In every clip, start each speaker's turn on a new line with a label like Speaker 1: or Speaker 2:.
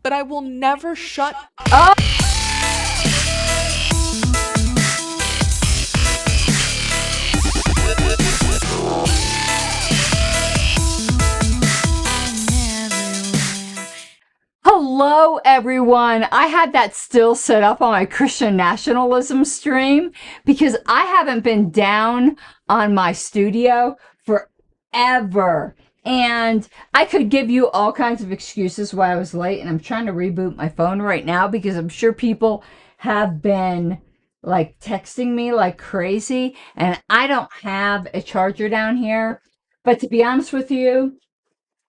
Speaker 1: but I will never shut up.
Speaker 2: Hello, everyone. I had that still set up on my Christian nationalism stream because I haven't been down on my studio forever. And I could give you all kinds of excuses why I was late, and I'm trying to reboot my phone right now because I'm sure people have been like texting me like crazy, and I don't have a charger down here. But to be honest with you,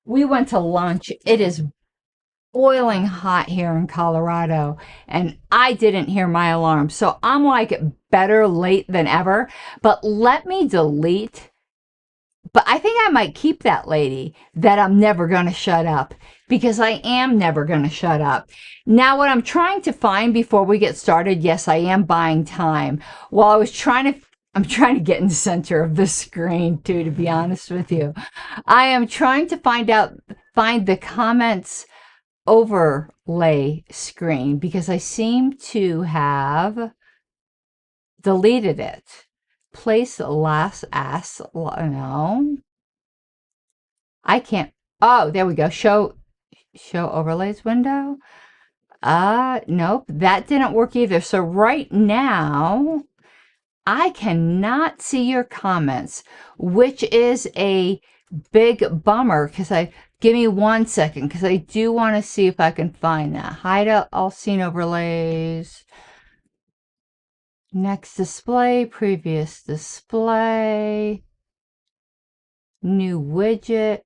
Speaker 2: we went to lunch. It is boiling hot here in Colorado, and I didn't hear my alarm. So I'm like better late than ever. But let me delete. But I think I might keep that lady that I'm never going to shut up, because I am never going to shut up. Now, what I'm trying to find before we get started, yes, I am buying time. While I'm trying to get in the center of the screen too, to be honest with you. I am trying to find the comments overlay screen because I seem to have deleted it. Place last ass. No, I can't. Oh, there we go. Show overlays window. Nope, that didn't work either. So right now, I cannot see your comments, which is a big bummer because give me 1 second because I do want to see if I can find that. Hide all scene overlays. Next display, previous display, new widget.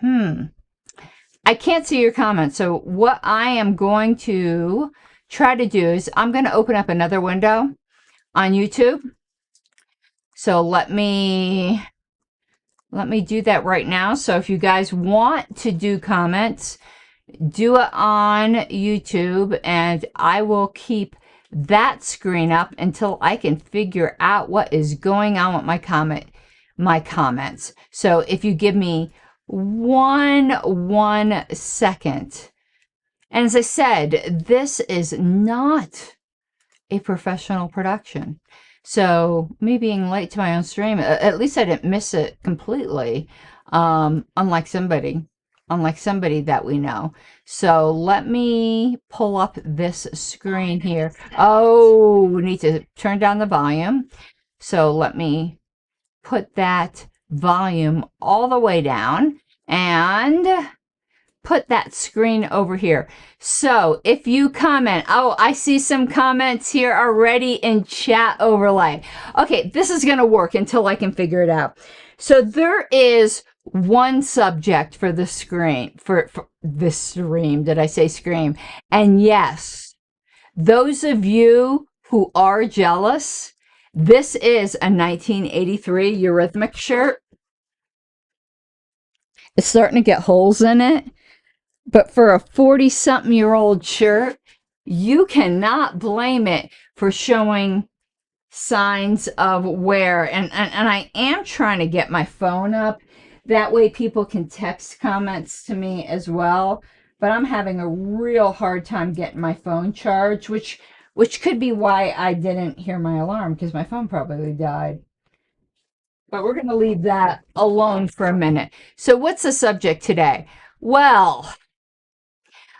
Speaker 2: I can't see your comments. So what I am going to try to do is I'm going to open up another window on YouTube. So let me do that right now. So if you guys want to do comments, do it on YouTube, and I will keep that screen up until I can figure out what is going on with my comments. So if you give me one second. And as I said, this is not a professional production. So me being late to my own stream, at least I didn't miss it completely. Unlike somebody that we know. So let me pull up this screen here. Oh, we need to turn down the volume. So let me put that volume all the way down and put that screen over here. So if you comment, oh, I see some comments here already in chat overlay. Okay, this is going to work until I can figure it out. So there is one subject for the screen, for this stream. Did I say scream? And yes, those of you who are jealous, this is a 1983 Eurythmics shirt. It's starting to get holes in it. But for a 40-something-year-old shirt, you cannot blame it for showing signs of wear. And I am trying to get my phone up. That way people can text comments to me as well. But I'm having a real hard time getting my phone charged, which could be why I didn't hear my alarm, because my phone probably died. But we're going to leave that alone for a minute. So what's the subject today? Well,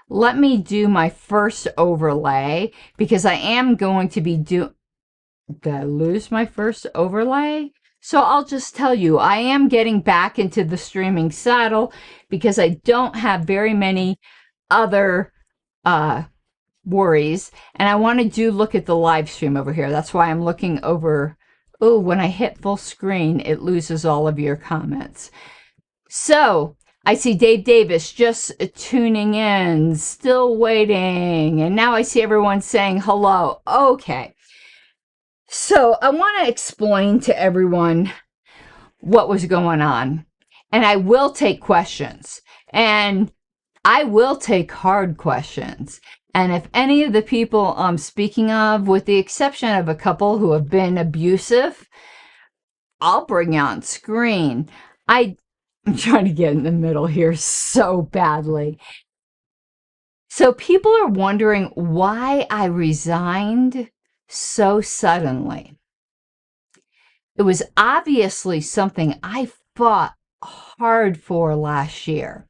Speaker 2: let me do my first overlay, because I am going to be did I lose my first overlay? So I'll just tell you, I am getting back into the streaming saddle because I don't have very many other worries. And I want to look at the live stream over here. That's why I'm looking over. Oh, when I hit full screen, it loses all of your comments. So I see Dave Davis just tuning in, still waiting. And now I see everyone saying hello. Okay. So I want to explain to everyone what was going on. And I will take questions. And I will take hard questions. And if any of the people I'm speaking of, with the exception of a couple who have been abusive, I'll bring on screen. I'm trying to get in the middle here so badly. So people are wondering why I resigned so suddenly. It was obviously something I fought hard for last year.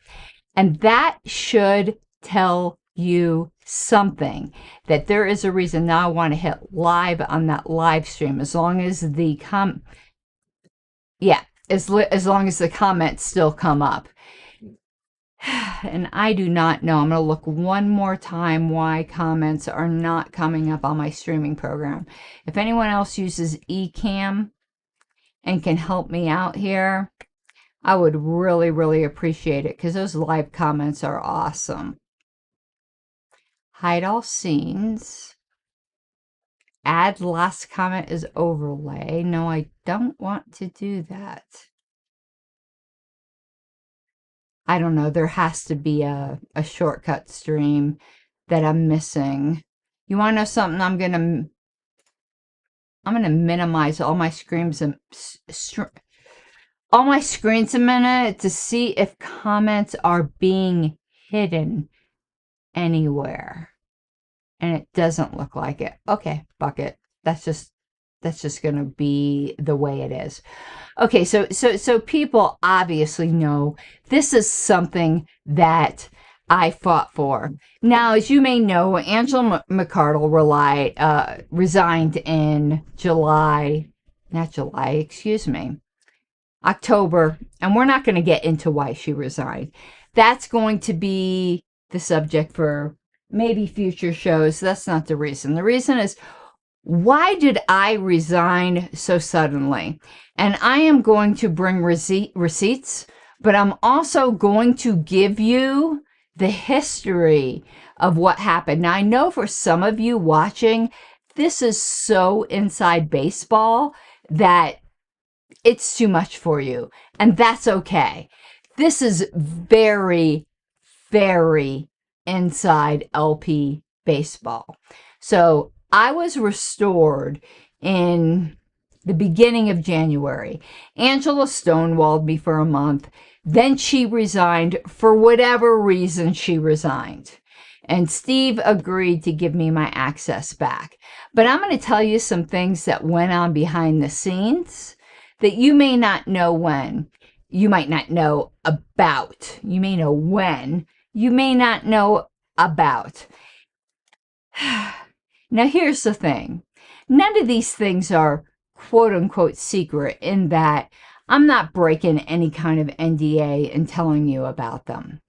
Speaker 2: And that should tell you something, that there is a reason. Now I want to hit live on that live stream, as long as the as long as the comments still come up. And I do not know. I'm going to look one more time why comments are not coming up on my streaming program. If anyone else uses eCam and can help me out here, I would really, really appreciate it, because those live comments are awesome. Hide all scenes. Add last comment as overlay. No, I don't want to do that. I don't know. There has to be a shortcut stream that I'm missing. You want to know something? I'm gonna minimize all my screens a minute to see if comments are being hidden anywhere. And it doesn't look like it. Okay, bucket. That's just gonna be the way it is. Okay, so people obviously know this is something that I fought for. Now, as you may know, Angela McArdle resigned in October, and we're not going to get into why she resigned. That's going to be the subject for maybe future shows. That's not the reason. The reason is, why did I resign so suddenly? And I am going to bring receipts, but I'm also going to give you the history of what happened. Now, I know for some of you watching, this is so inside baseball that it's too much for you, and that's okay. This is very, very inside LP baseball. So I was restored in the beginning of January. Angela stonewalled me for a month. Then she resigned for whatever reason she resigned. And Steve agreed to give me my access back. But I'm going to tell you some things that went on behind the scenes that you may not know when. You might not know about. You may know when. You may not know about. Now, here's the thing. None of these things are quote-unquote secret, in that I'm not breaking any kind of NDA and telling you about them.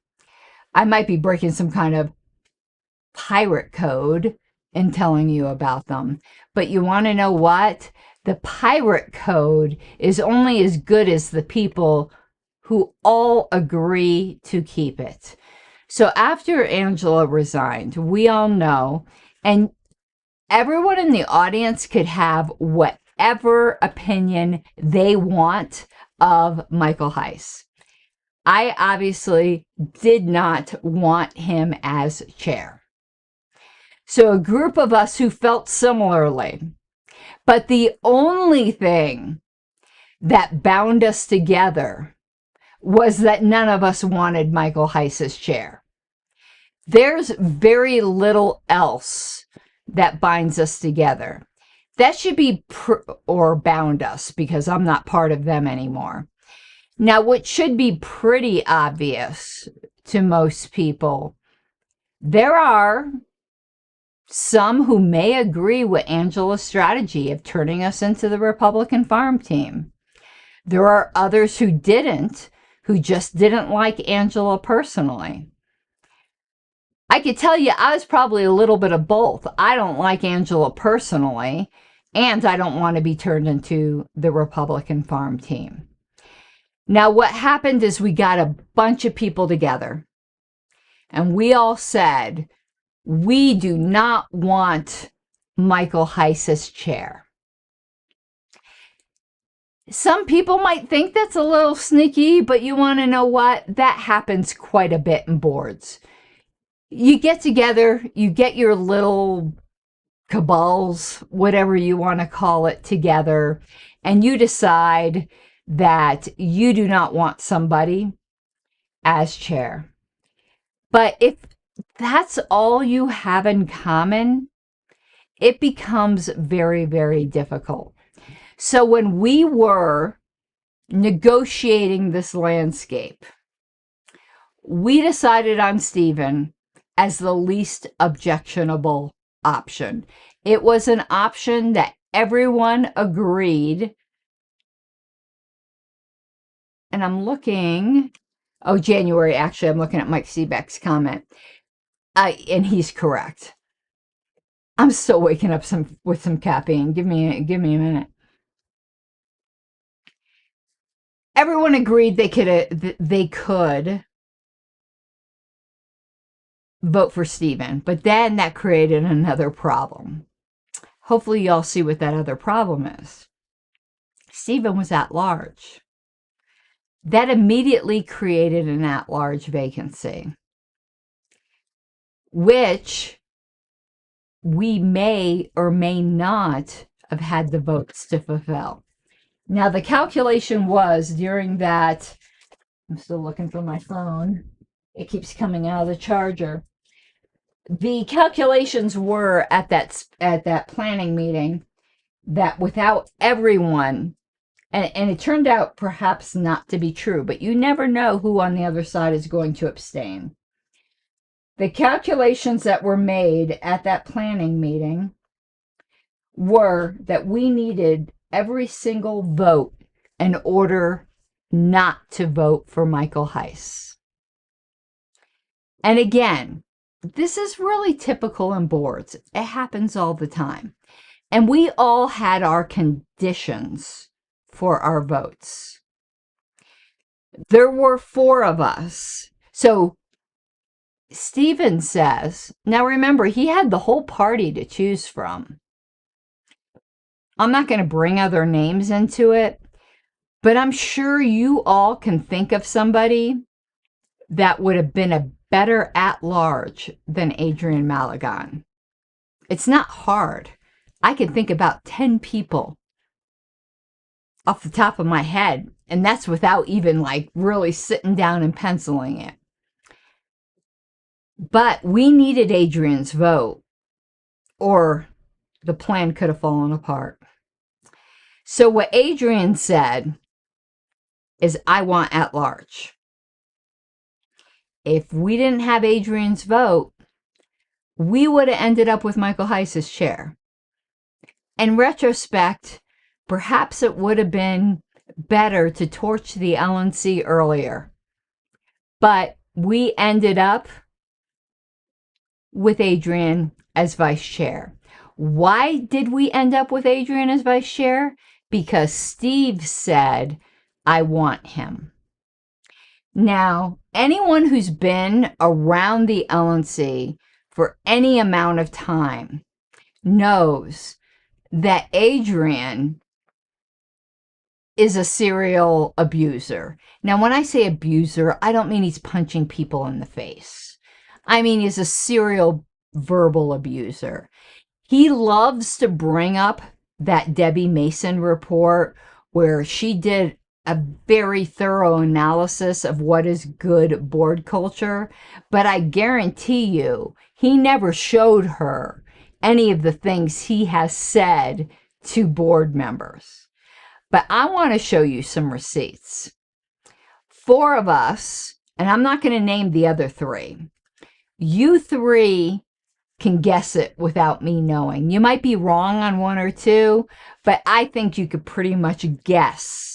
Speaker 2: I might be breaking some kind of pirate code and telling you about them. But you want to know what? The pirate code is only as good as the people who all agree to keep it. So after Angela resigned, we all know, and everyone in the audience could have whatever opinion they want of Michael Heiss. I obviously did not want him as chair. So a group of us who felt similarly, but the only thing that bound us together was that none of us wanted Michael Heiss as chair. There's very little else that binds us together. That should be or bound us, because I'm not part of them anymore. Now, what should be pretty obvious to most people, there are some who may agree with Angela's strategy of turning us into the Republican farm team. There are others who didn't, who just didn't like Angela personally. I could tell you I was probably a little bit of both. I don't like Angela personally, and I don't want to be turned into the Republican farm team. Now, what happened is we got a bunch of people together, and we all said, we do not want Michael Heiss as chair. Some people might think that's a little sneaky, but you want to know what? That happens quite a bit in boards. You get together, you get your little cabals, whatever you want to call it, together, and you decide that you do not want somebody as chair. But if that's all you have in common, it becomes very, very difficult. So when we were negotiating this landscape, we decided on Stephen as the least objectionable option. It was an option that everyone agreed. And I'm looking, oh, January, actually, I'm looking at Mike Seebeck's comment. And he's correct. I'm still waking up with some caffeine. Give me a minute. Everyone agreed they could vote for Stephen, but then that created another problem. Hopefully y'all see what that other problem is. Stephen was at large. That immediately created an at-large vacancy, which we may or may not have had the votes to fulfill. Now, the calculation was during that, I'm still looking for my phone. It keeps coming out of the charger. The calculations were at that planning meeting that without everyone, and it turned out perhaps not to be true, but you never know who on the other side is going to abstain. The calculations that were made at that planning meeting were that we needed every single vote in order not to vote for Michael Heiss. And again, this is really typical in boards. It happens all the time. And we all had our conditions for our votes. There were 4 of us. So Stephen says, now remember, he had the whole party to choose from. I'm not going to bring other names into it, but I'm sure you all can think of somebody that would have been a better at-large than Adrian Malagon. It's not hard. I can think about 10 people off the top of my head, and that's without even like really sitting down and penciling it. But we needed Adrian's vote, or the plan could have fallen apart. So what Adrian said is, I want at large. If we didn't have Adrian's vote, we would have ended up with Michael Heiss as chair. In retrospect, perhaps it would have been better to torch the LNC earlier. But we ended up with Adrian as vice chair. Why did we end up with Adrian as vice chair? Because Steve said, I want him. Now, anyone who's been around the LNC for any amount of time knows that Adrian is a serial abuser. Now, when I say abuser, I don't mean he's punching people in the face. I mean, he's a serial verbal abuser. He loves to bring up that Debbie Mason report where she did a very thorough analysis of what is good board culture, but I guarantee you, he never showed her any of the things he has said to board members. But I want to show you some receipts. 4 of us, and I'm not going to name the other 3. You 3 can guess it without me knowing. You might be wrong on 1 or 2, but I think you could pretty much guess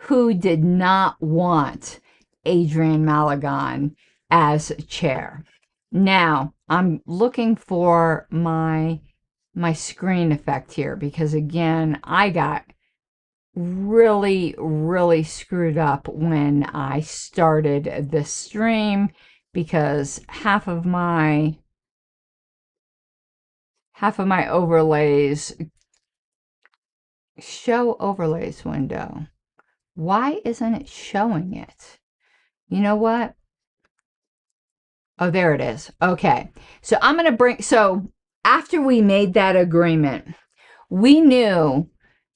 Speaker 2: who did not want Adrian Malagon as chair. Now, I'm looking for my screen effect here because, again, I got really, really screwed up when I started this stream because half of my overlays show overlays window. Why isn't it showing it? You know what? Oh, there it is. Okay. So I'm going to so after we made that agreement, we knew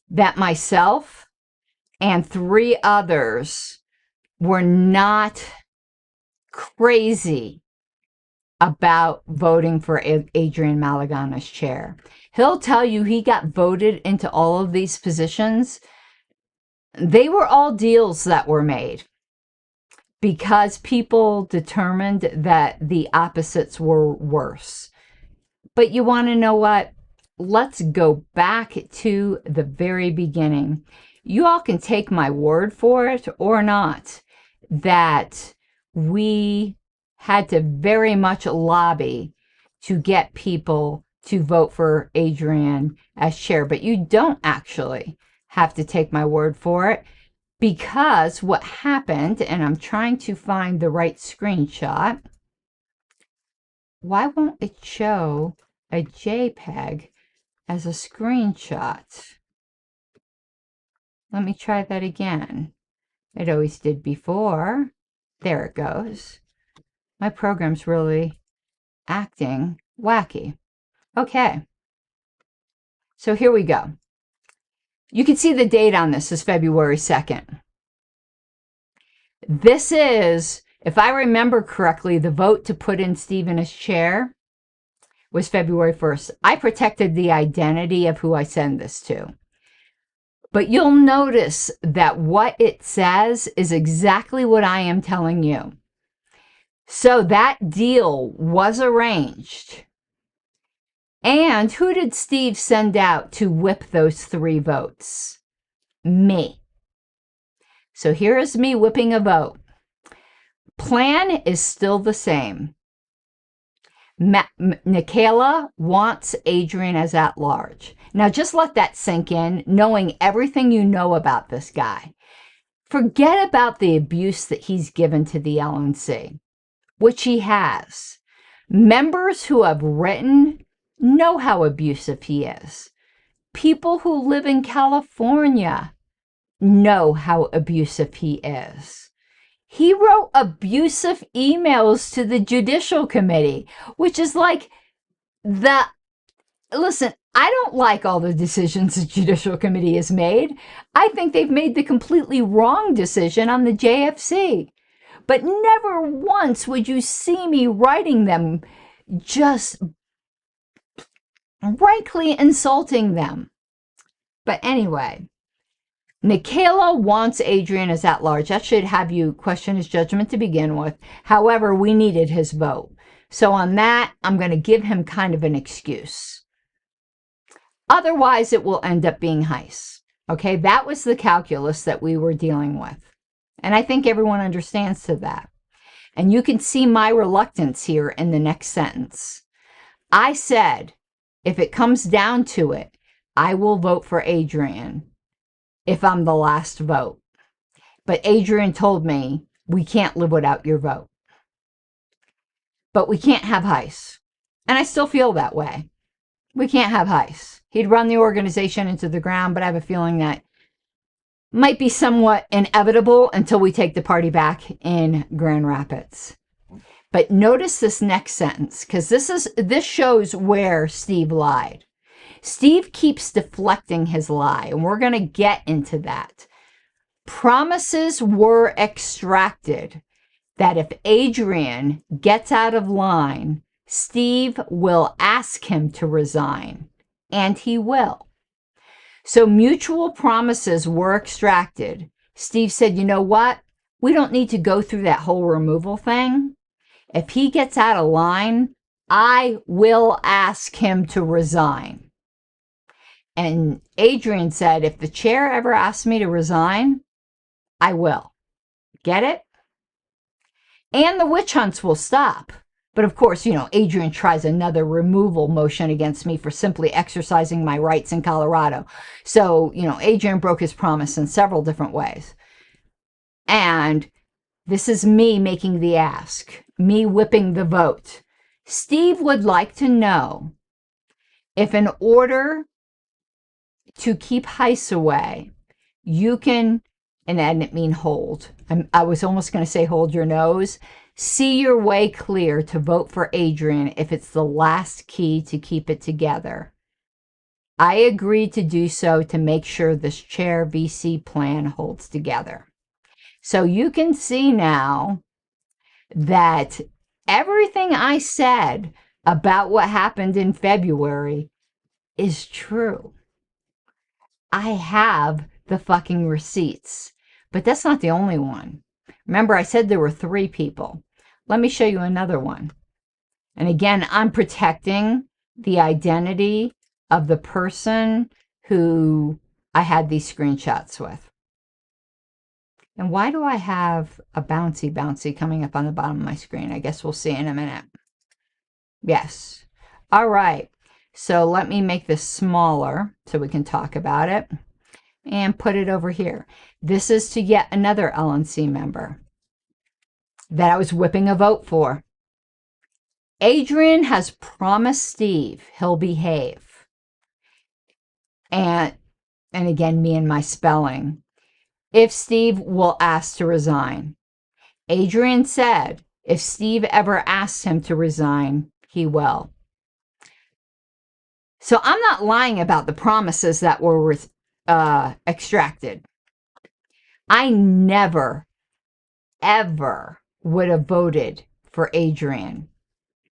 Speaker 2: that myself and 3 others were not crazy about voting for Adrian Malagan as chair. He'll tell you he got voted into all of these positions. They were all deals that were made because people determined that the opposites were worse. But you want to know what? Let's go back to the very beginning. You all can take my word for it or not, that we had to very much lobby to get people to vote for Adrian as chair. But you don't actually have to take my word for it, because what happened, and I'm trying to find the right screenshot. Why won't it show a JPEG as a screenshot? Let me try that again. It always did before. There it goes. My program's really acting wacky. Okay. So here we go. You can see the date on this is February 2nd. This is, if I remember correctly, the vote to put in Stephen as chair was February 1st. I protected the identity of who I send this to. But you'll notice that what it says is exactly what I am telling you. So that deal was arranged. And who did Steve send out to whip those 3 votes? Me. So here is me whipping a vote. Plan is still the same. Nekhaila wants Adrian as at-large. Now just let that sink in, knowing everything you know about this guy. Forget about the abuse that he's given to the LNC, which he has. Members who have written know how abusive he is. People who live in California know how abusive he is. He wrote abusive emails to the Judicial Committee, which is like listen, I don't like all the decisions the Judicial Committee has made. I think they've made the completely wrong decision on the JFC. But never once would you see me writing them, just frankly insulting them. But anyway, Nekhaila wants Adrian as at-large. That should have you question his judgment to begin with. However, we needed his vote. So on that, I'm going to give him kind of an excuse. Otherwise, it will end up being Heiss. Okay, that was the calculus that we were dealing with. And I think everyone understands to that. And you can see my reluctance here in the next sentence. I said, if it comes down to it, I will vote for Adrian if I'm the last vote. But Adrian told me, we can't live without your vote. But we can't have Heiss. And I still feel that way. We can't have Heiss. He'd run the organization into the ground, but I have a feeling that might be somewhat inevitable until we take the party back in Grand Rapids. But notice this next sentence, because this shows where Steve lied. Steve keeps deflecting his lie, and we're going to get into that. Promises were extracted that if Adrian gets out of line, Steve will ask him to resign, and he will. So mutual promises were extracted. Steve said, you know what? We don't need to go through that whole removal thing. If he gets out of line, I will ask him to resign. And Adrian said, if the chair ever asks me to resign, I will. Get it? And the witch hunts will stop. But of course, Adrian tries another removal motion against me for simply exercising my rights in Colorado. So, Adrian broke his promise in several different ways. And this is me making the ask, me whipping the vote. Steve would like to know if in order to keep Heiss away, you can, and I didn't mean hold. I was almost going to say hold your nose. See your way clear to vote for Adrian if it's the last key to keep it together. I agreed to do so to make sure this chair VC plan holds together. So you can see now that everything I said about what happened in February is true. I have the fucking receipts, but that's not the only one. Remember, I said there were 3 people. Let me show you another one. And again, I'm protecting the identity of the person who I had these screenshots with. And why do I have a bouncy coming up on the bottom of my screen? I guess we'll see in a minute. Yes. All right. So let me make this smaller so we can talk about it and put it over here. This is to yet another LNC member that I was whipping a vote for. Adrian has promised Steve he'll behave. And again, me and my spelling. If Steve will ask to resign. Adrian said if Steve ever asks him to resign, he will. So I'm not lying about the promises that were extracted. I never, ever would have voted for Adrian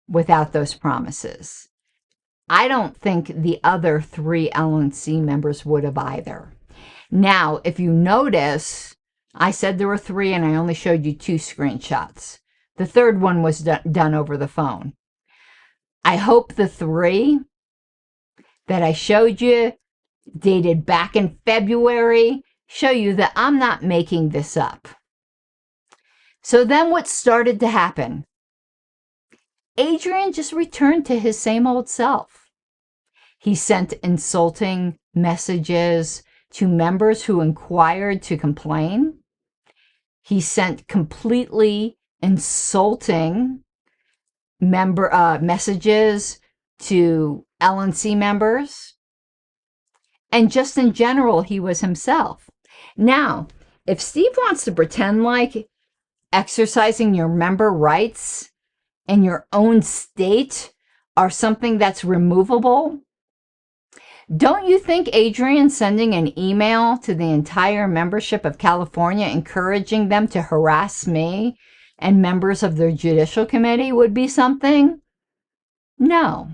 Speaker 2: without those promises. I don't think the other 3 LNC members would have either. Now, if you notice, I said there were 3 and I only showed you 2 screenshots. The third one was done over the phone. I hope the 3 that I showed you, dated back in February, show you that I'm not making this up. So then what started to happen? Adrian just returned to his same old self. He sent insulting messages to members who inquired to complain. He sent completely insulting messages to LNC members. And just in general, he was himself. Now, if Steve wants to pretend like exercising your member rights in your own state are something that's removable, don't you think Adrian sending an email to the entire membership of California encouraging them to harass me and members of their judicial committee would be something? No.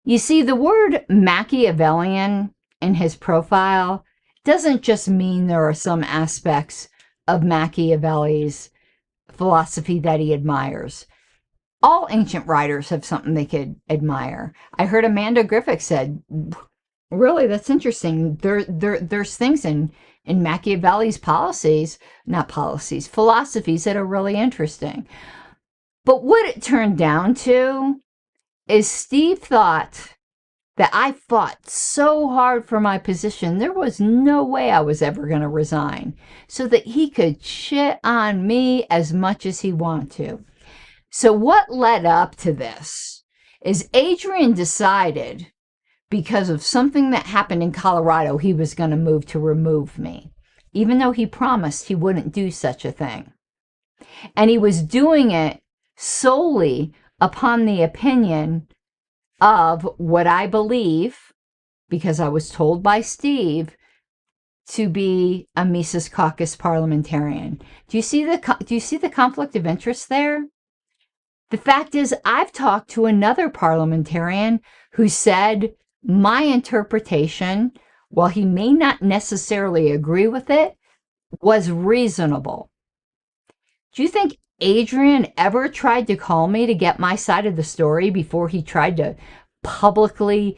Speaker 2: You see, the word Machiavellian in his profile doesn't just mean there are some aspects of Machiavelli's philosophy that he admires. All ancient writers have something they could admire. I heard Amanda Griffith said, really, that's interesting. There's things in Machiavelli's philosophies that are really interesting. But what it turned down to is Steve thought that I fought so hard for my position, there was no way I was ever going to resign, so that he could shit on me as much as he wanted to. So what led up to this is Adrian decided, because of something that happened in Colorado, he was going to move to remove me, even though he promised he wouldn't do such a thing. And he was doing it solely upon the opinion of what I believe, because I was told by Steve, to be a Mises Caucus parliamentarian. Do you see the conflict of interest there? The fact is, I've talked to another parliamentarian who said my interpretation, while he may not necessarily agree with it, was reasonable. Do you think Adrian ever tried to call me to get my side of the story before he tried to publicly,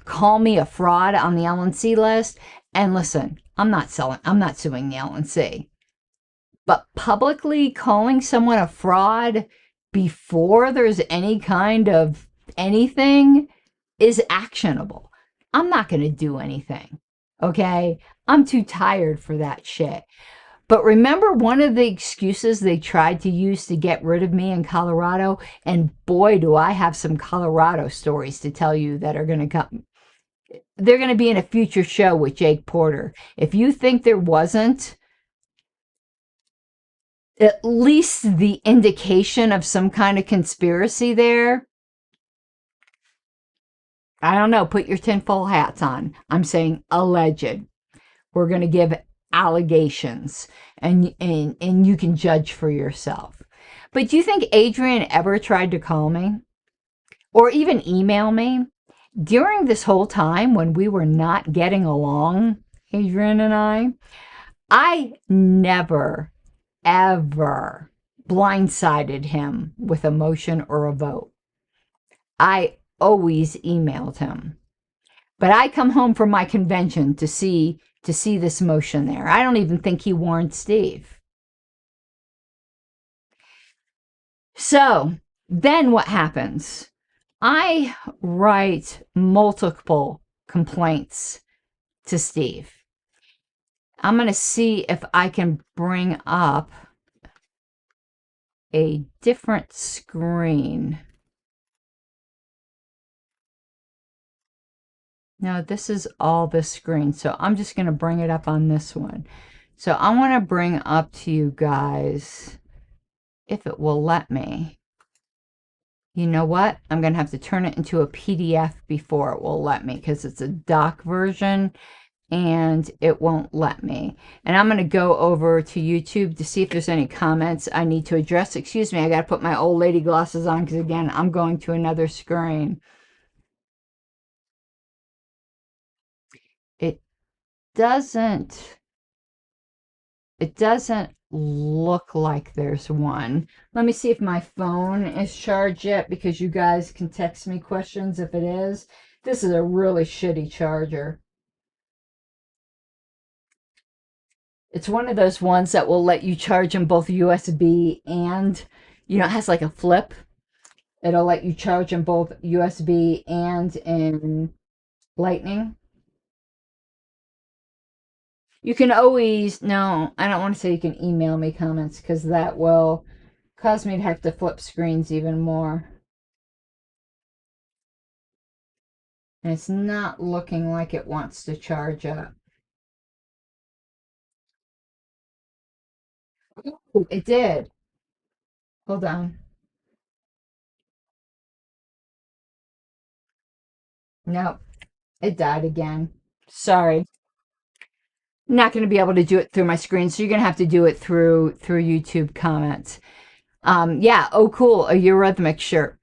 Speaker 2: call me a fraud on the LNC list? And listen, I'm not suing the LNC. But publicly calling someone a fraud before there's any kind of anything is actionable. I'm not going to do anything, okay? I'm too tired for that shit. But remember one of the excuses they tried to use to get rid of me in Colorado? And boy, do I have some Colorado stories to tell you that are going to come. They're going to be in a future show with Jake Porter. If you think there wasn't at least the indication of some kind of conspiracy there, I don't know, put your tinfoil hats on. I'm saying alleged. We're going to give allegations, and you can judge for yourself. But do you think Adrian ever tried to call me or even email me during this whole time when we were not getting along, Adrian and I never, ever blindsided him with a motion or a vote. I always emailed him. But I come home from my convention to see this motion there. I don't even think he warned Steve. So then what happens? I write multiple complaints to Steve. I'm going to see if I can bring up a different screen. Now, this is all this screen, so I'm just going to bring it up on this one. So I want to bring up to you guys, if it will let me. You know what? I'm going to have to turn it into a PDF before it will let me, because it's a doc version and it won't let me. And I'm going to go over to YouTube to see if there's any comments I need to address. Excuse me, I got to put my old lady glasses on because, again, I'm going to another screen. It doesn't look like there's one. Let me see if my phone is charged yet, because you guys can text me questions if it is. This is a really shitty charger. It's one of those ones that will let you charge in both USB and, you know, it has like a flip. It'll let you charge in both USB and in Lightning. You can always, no, I don't want to say you can email me comments, because that will cause me to have to flip screens even more. And it's not looking like it wants to charge up. Ooh, it did. Hold on. Nope. It died again. Sorry. Not going to be able to do it through my screen, so you're going to have to do it through YouTube comments. Yeah. Oh, cool. A Eurythmic shirt.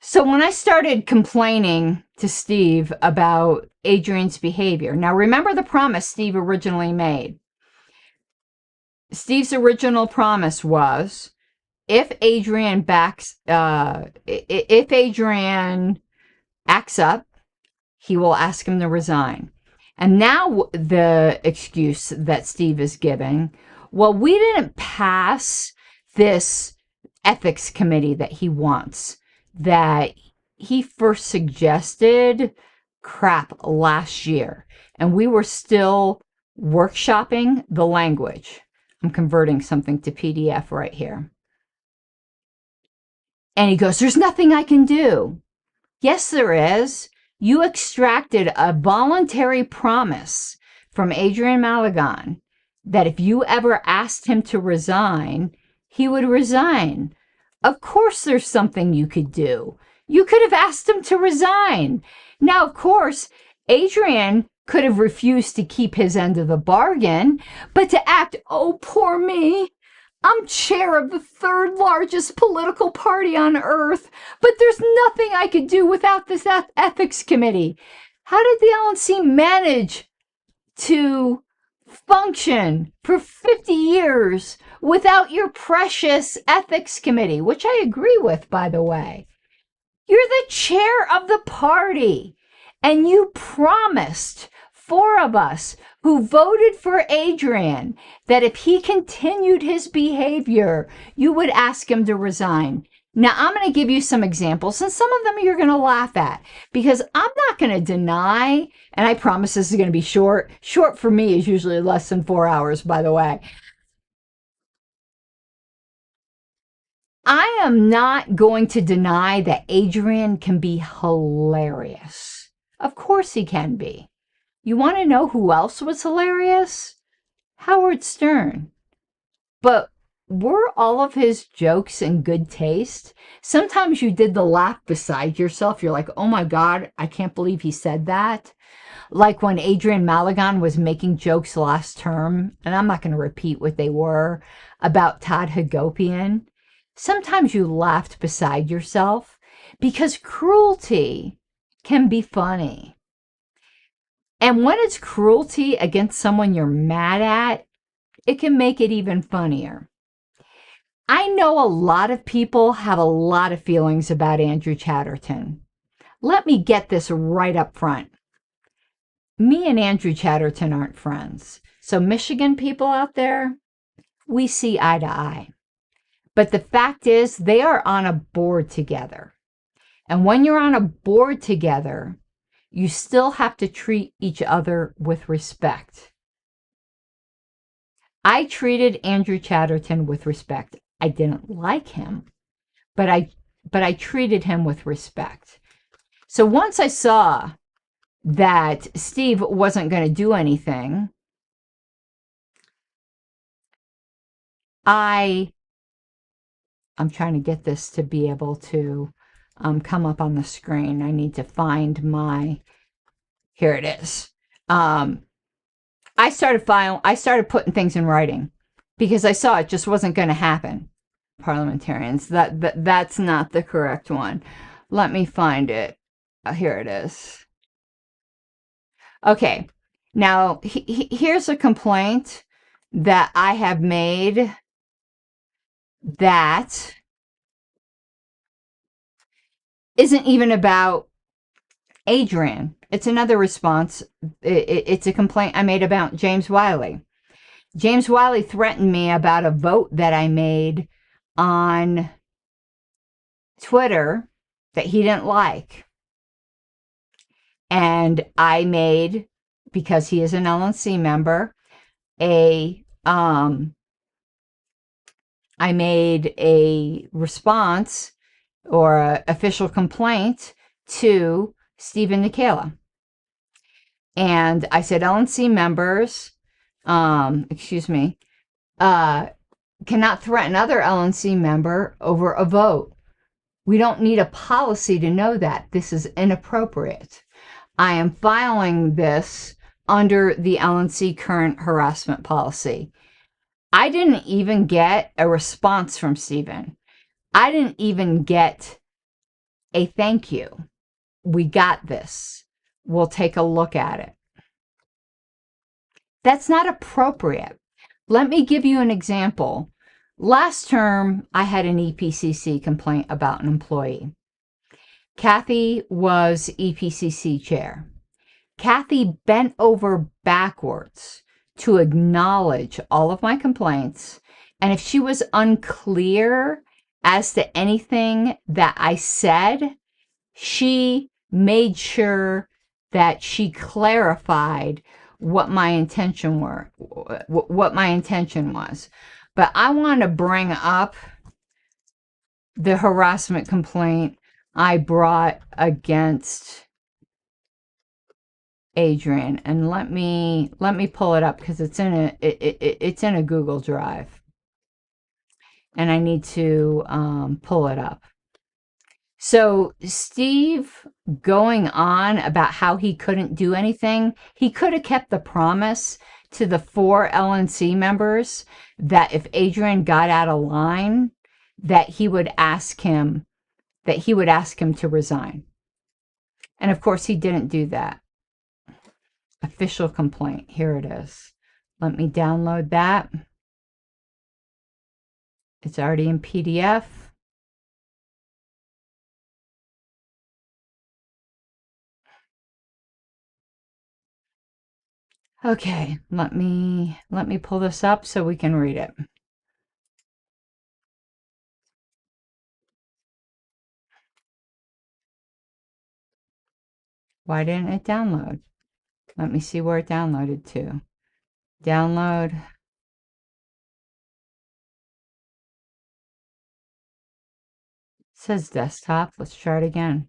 Speaker 2: So when I started complaining to Steve about Adrian's behavior, now remember the promise Steve originally made. Steve's original promise was, if Adrian acts up, he will ask him to resign. And now the excuse that Steve is giving, well, we didn't pass this ethics committee that he wants, that he first suggested last year. And we were still workshopping the language. I'm converting something to PDF right here. And he goes, there's nothing I can do. Yes, there is. You extracted a voluntary promise from Adrian Malagon that if you ever asked him to resign, he would resign. Of course there's something you could do. You could have asked him to resign. Now, of course, Adrian could have refused to keep his end of the bargain, but to act, oh, poor me, I'm chair of the third largest political party on earth, but there's nothing I could do without this ethics committee. How did the LNC manage to function for 50 years without your precious ethics committee, which I agree with, by the way? You're the chair of the party, and you promised 4 of us who voted for Adrian that if he continued his behavior, you would ask him to resign. Now, I'm going to give you some examples, and some of them you're going to laugh at, because I'm not going to deny, and I promise this is going to be short. Short for me is usually less than 4 hours, by the way. I am not going to deny that Adrian can be hilarious. Of course he can be. You want to know who else was hilarious? Howard Stern. But were all of his jokes in good taste? Sometimes you did the laugh beside yourself. You're like, oh my God, I can't believe he said that. Like when Adrian Malagon was making jokes last term, and I'm not going to repeat what they were, about Todd Hagopian. Sometimes you laughed beside yourself because cruelty can be funny. And when it's cruelty against someone you're mad at, it can make it even funnier. I know a lot of people have a lot of feelings about Andrew Chatterton. Let me get this right up front. Me and Andrew Chatterton aren't friends. So Michigan people out there, we see eye to eye. But the fact is, they are on a board together. And when you're on a board together, you still have to treat each other with respect. I treated Andrew Chatterton with respect. I didn't like him, but I treated him with respect. So once I saw that Steve wasn't going to do anything, I'm trying to get this to be able to come up on the screen. I need to find here it is. I started putting things in writing because I saw it just wasn't going to happen. Parliamentarians, that's not the correct one. Let me find it. Here it is. Okay, now here's a complaint that I have made that isn't even about Adrian. It's another response. It's a complaint I made about James Wiley. James Wiley threatened me about a vote that I made on Twitter that he didn't like. And I made, because he is an LNC member, I made a response or an official complaint to Stephen Nekhaila. And I said LNC members, cannot threaten other LNC member over a vote. We don't need a policy to know that. This is inappropriate. I am filing this under the LNC current harassment policy. I didn't even get a response from Stephen. I didn't even get a thank you. We got this. We'll take a look at it. That's not appropriate. Let me give you an example. Last term, I had an EPCC complaint about an employee. Kathy was EPCC chair. Kathy bent over backwards to acknowledge all of my complaints. And if she was unclear as to anything that I said, she made sure that she clarified what my intention was. But I want to bring up the harassment complaint I brought against Adrian, and let me pull it up because it's in a Google Drive, and I need to pull it up. So Steve going on about how he couldn't do anything, he could have kept the promise to the 4 LNC members that if Adrian got out of line, that he would ask him to resign. And of course he didn't do that. Official complaint. Here it is. Let me download that. It's already in PDF. Okay, let me pull this up so we can read it. Why didn't it download? Let me see where it downloaded to. Download. It says desktop. Let's try it again.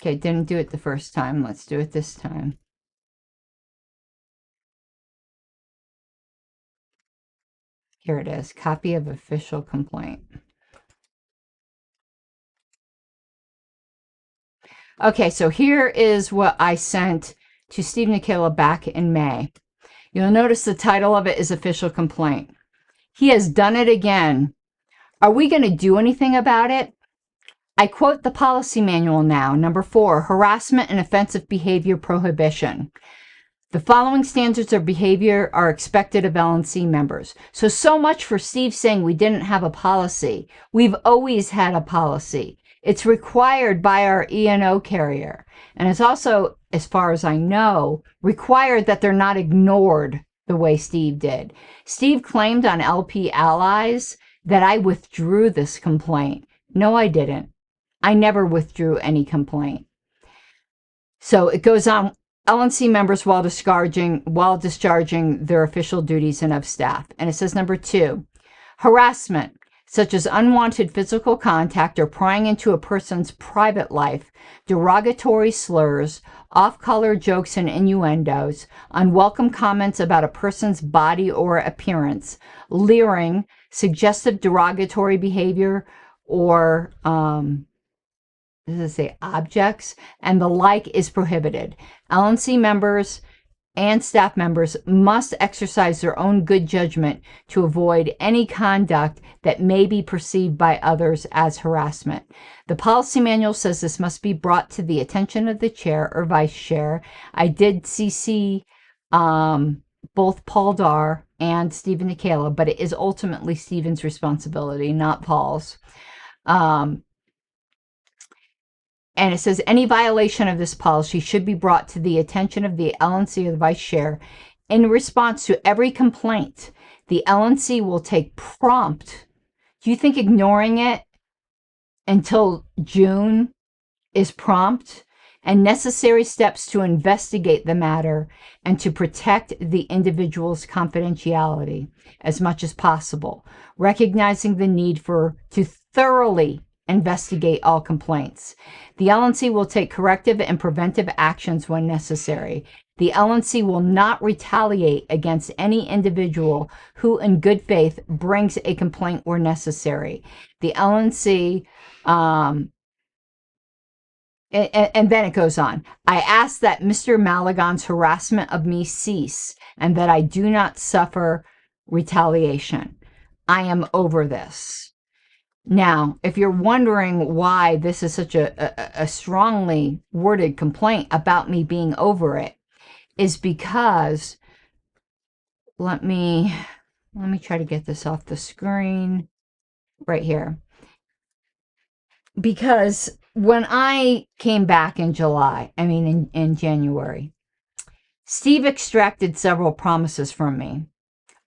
Speaker 2: Okay, didn't do it the first time. Let's do it this time. Here it is. Copy of official complaint. Okay, so here is what I sent to Steve Nekhaila back in May. You'll notice the title of it is Official Complaint. He has done it again. Are we going to do anything about it? I quote the policy manual now. Number 4, harassment and offensive behavior prohibition. The following standards of behavior are expected of LNC members. So much for Steve saying we didn't have a policy. We've always had a policy. It's required by our E&O carrier. And it's also, as far as I know, required that they're not ignored the way Steve did. Steve claimed on LP Allies that I withdrew this complaint. No, I didn't. I never withdrew any complaint. So it goes on. LNC members while discharging their official duties and of staff. And it says number 2, harassment, such as unwanted physical contact or prying into a person's private life, derogatory slurs, off-color jokes and innuendos, unwelcome comments about a person's body or appearance, leering, suggestive derogatory behavior, or does it say objects, and the like is prohibited. LNC members and staff members must exercise their own good judgment to avoid any conduct that may be perceived by others as harassment. The policy manual says this must be brought to the attention of the chair or vice chair. I did CC both Paul Dar and Stephen Nekhaila, but it is ultimately Stephen's responsibility, not Paul's. And it says any violation of this policy should be brought to the attention of the LNC or the vice chair. In response to every complaint, the LNC will take prompt. Do you think ignoring it until June is prompt? And necessary steps to investigate the matter and to protect the individual's confidentiality as much as possible, recognizing the need to thoroughly investigate all complaints. The LNC will take corrective and preventive actions when necessary. The LNC will not retaliate against any individual who, in good faith, brings a complaint where necessary. The LNC, and then it goes on. I ask that Mr. Maligon's harassment of me cease and that I do not suffer retaliation. I am over this. Now, if you're wondering why this is such a strongly worded complaint about me being over it, is because, let me try to get this off the screen right here. Because when I came back in in January, Steve extracted several promises from me,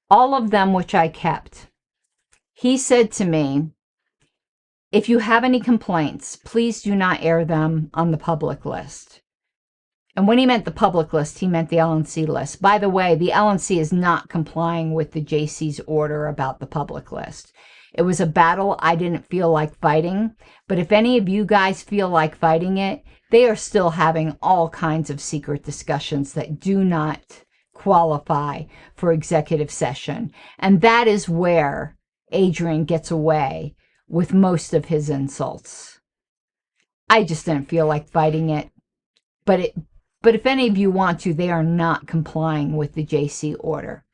Speaker 2: all of them which I kept. He said to me, if you have any complaints, please do not air them on the public list. And when he meant the public list, he meant the LNC list. By the way, the LNC is not complying with the JC's order about the public list. It was a battle I didn't feel like fighting, but if any of you guys feel like fighting it, they are still having all kinds of secret discussions that do not qualify for executive session. And that is where Adrian gets away with most of his insults. I just didn't feel like fighting it. But if any of you want to, they are not complying with the JC order.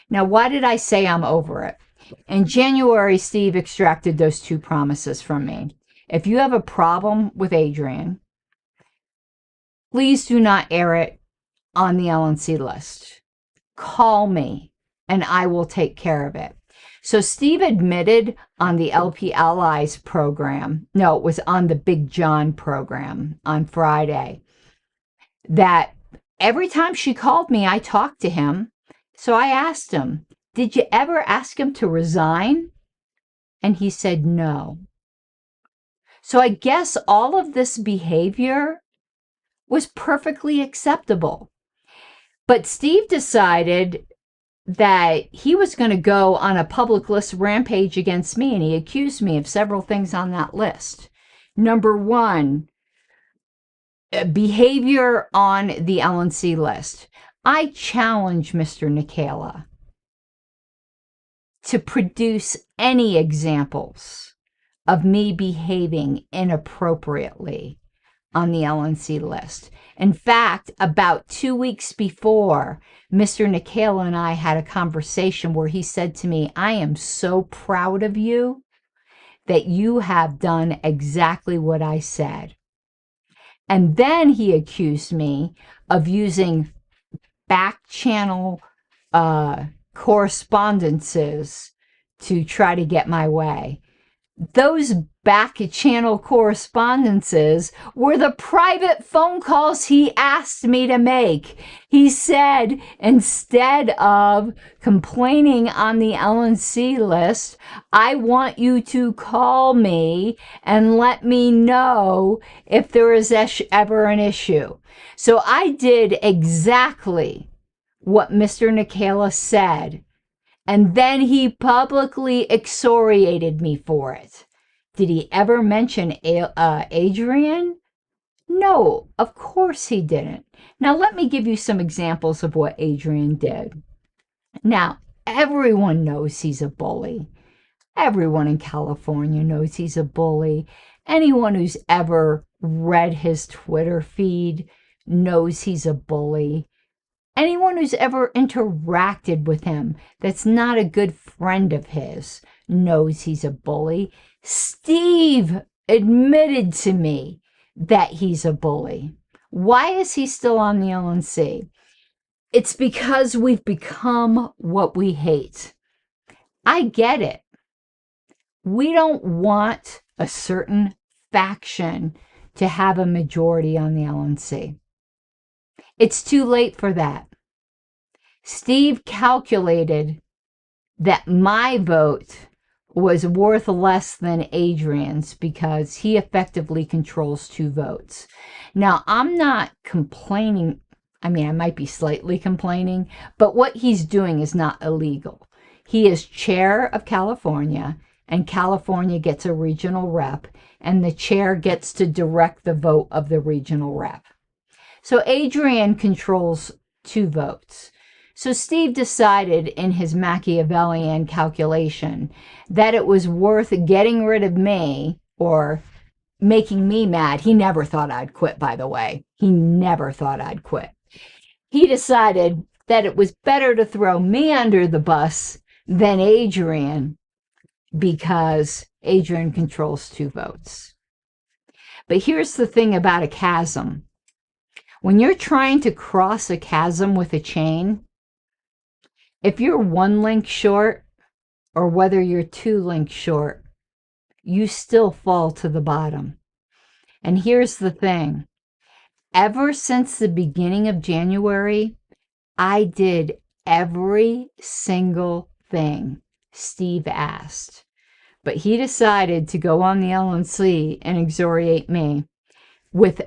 Speaker 2: Now, why did I say I'm over it? In January, Steve extracted those 2 promises from me. If you have a problem with Adrian, please do not air it on the LNC list. Call me and I will take care of it. So Steve admitted on the LP Allies program, no, it was on the Big John program on Friday, that every time she called me, I talked to him. So I asked him, did you ever ask him to resign? And he said no. So I guess all of this behavior was perfectly acceptable. But Steve decided that he was going to go on a public list rampage against me, and he accused me of several things on that list. Number 1, behavior on the LNC list. I challenge Mr. Nekhaila to produce any examples of me behaving inappropriately on the LNC list. In fact, about 2 weeks before, Mr. Nekhaila and I had a conversation where he said to me, I am so proud of you that you have done exactly what I said. And then he accused me of using back channel correspondences to try to get my way. Those back channel correspondences were the private phone calls he asked me to make. He said, instead of complaining on the LNC list, I want you to call me and let me know if there is ever an issue. So I did exactly what Mr. Nekhaila said. And then he publicly excoriated me for it. Did he ever mention Adrian? No, of course he didn't. Now, let me give you some examples of what Adrian did. Now, everyone knows he's a bully. Everyone in California knows he's a bully. Anyone who's ever read his Twitter feed knows he's a bully. Anyone who's ever interacted with him that's not a good friend of his knows he's a bully. Steve admitted to me that he's a bully. Why is he still on the LNC? It's because we've become what we hate. I get it. We don't want a certain faction to have a majority on the LNC. It's too late for that. Steve calculated that my vote was worth less than Adrian's because he effectively controls 2 votes. Now, I'm not complaining. I mean, I might be slightly complaining, but what he's doing is not illegal. He is chair of California, and California gets a regional rep, and the chair gets to direct the vote of the regional rep. So Adrian controls 2 votes. So Steve decided in his Machiavellian calculation that it was worth getting rid of me or making me mad. He never thought I'd quit, by the way. He never thought I'd quit. He decided that it was better to throw me under the bus than Adrian because Adrian controls 2 votes. But here's the thing about a chasm. When you're trying to cross a chasm with a chain, if you're 1 link short or whether you're 2 links short, you still fall to the bottom. And here's the thing. Ever since the beginning of January, I did every single thing Steve asked. But he decided to go on the LNC and excoriate me with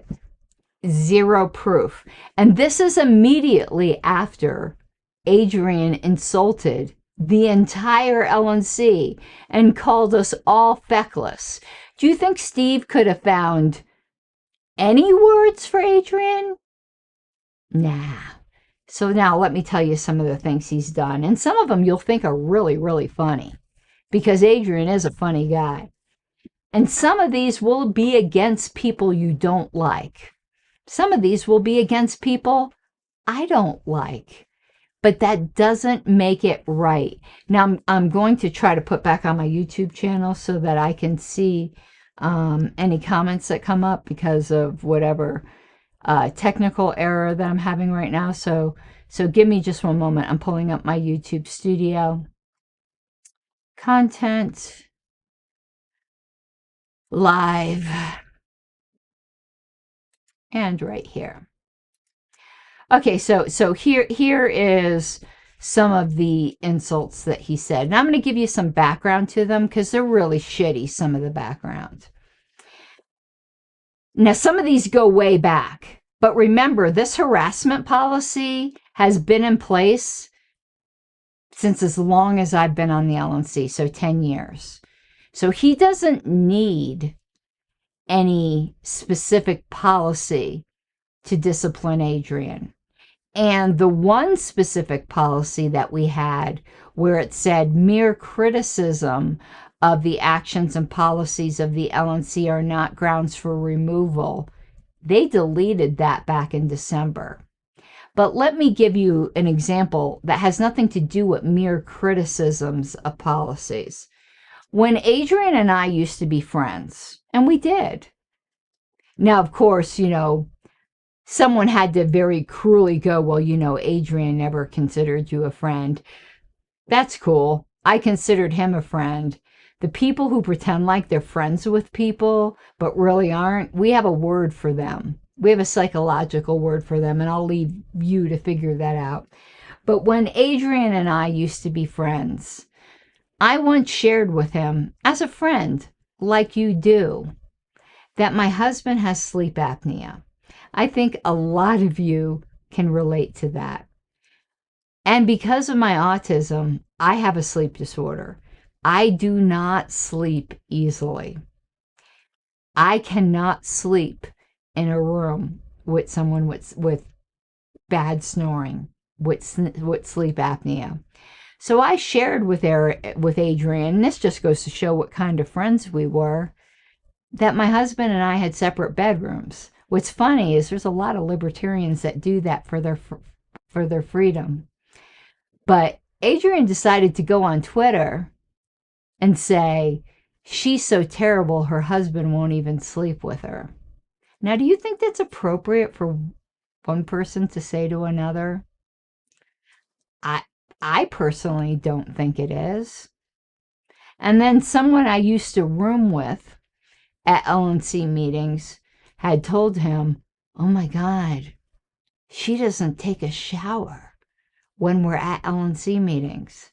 Speaker 2: 0 proof. And this is immediately after Adrian insulted the entire LNC and called us all feckless. Do you think Steve could have found any words for Adrian? Nah. So now let me tell you some of the things he's done. And some of them you'll think are really, really funny because Adrian is a funny guy. And some of these will be against people you don't like. Some of these will be against people I don't like. But that doesn't make it right. Now, I'm going to try to put back on my YouTube channel so that I can see any comments that come up because of whatever technical error that I'm having right now. So give me just 1 moment. I'm pulling up my YouTube studio. Content. Live. And right here. Okay, so here is some of the insults that he said. And I'm going to give you some background to them because they're really shitty, some of the background. Now, some of these go way back. But remember, this harassment policy has been in place since as long as I've been on the LNC, so 10 years. So he doesn't need any specific policy to discipline Adrian. And the one specific policy that we had where it said mere criticism of the actions and policies of the LNC are not grounds for removal, They deleted that back in December. But let me give you an example that has nothing to do with mere criticisms of policies. When Adrian and I used to be friends, and we did. Now, of course, someone had to very cruelly go, well, Adrian never considered you a friend. That's cool. I considered him a friend. The people who pretend like they're friends with people, but really aren't, we have a word for them. We have a psychological word for them, and I'll leave you to figure that out. But when Adrian and I used to be friends, I once shared with him, as a friend, like you do, that my husband has sleep apnea. I think a lot of you can relate to that. And because of my autism, I have a sleep disorder. I do not sleep easily. I cannot sleep in a room with someone with bad snoring, with sleep apnea. So I shared with Adrian, and this just goes to show what kind of friends we were, that my husband and I had separate bedrooms. What's funny is there's a lot of libertarians that do that for their freedom. But Adrian decided to go on Twitter and say, she's so terrible, her husband won't even sleep with her. Now, do you think that's appropriate for one person to say to another? I personally don't think it is. And then someone I used to room with at LNC meetings had told him, oh my God, she doesn't take a shower when we're at LNC meetings.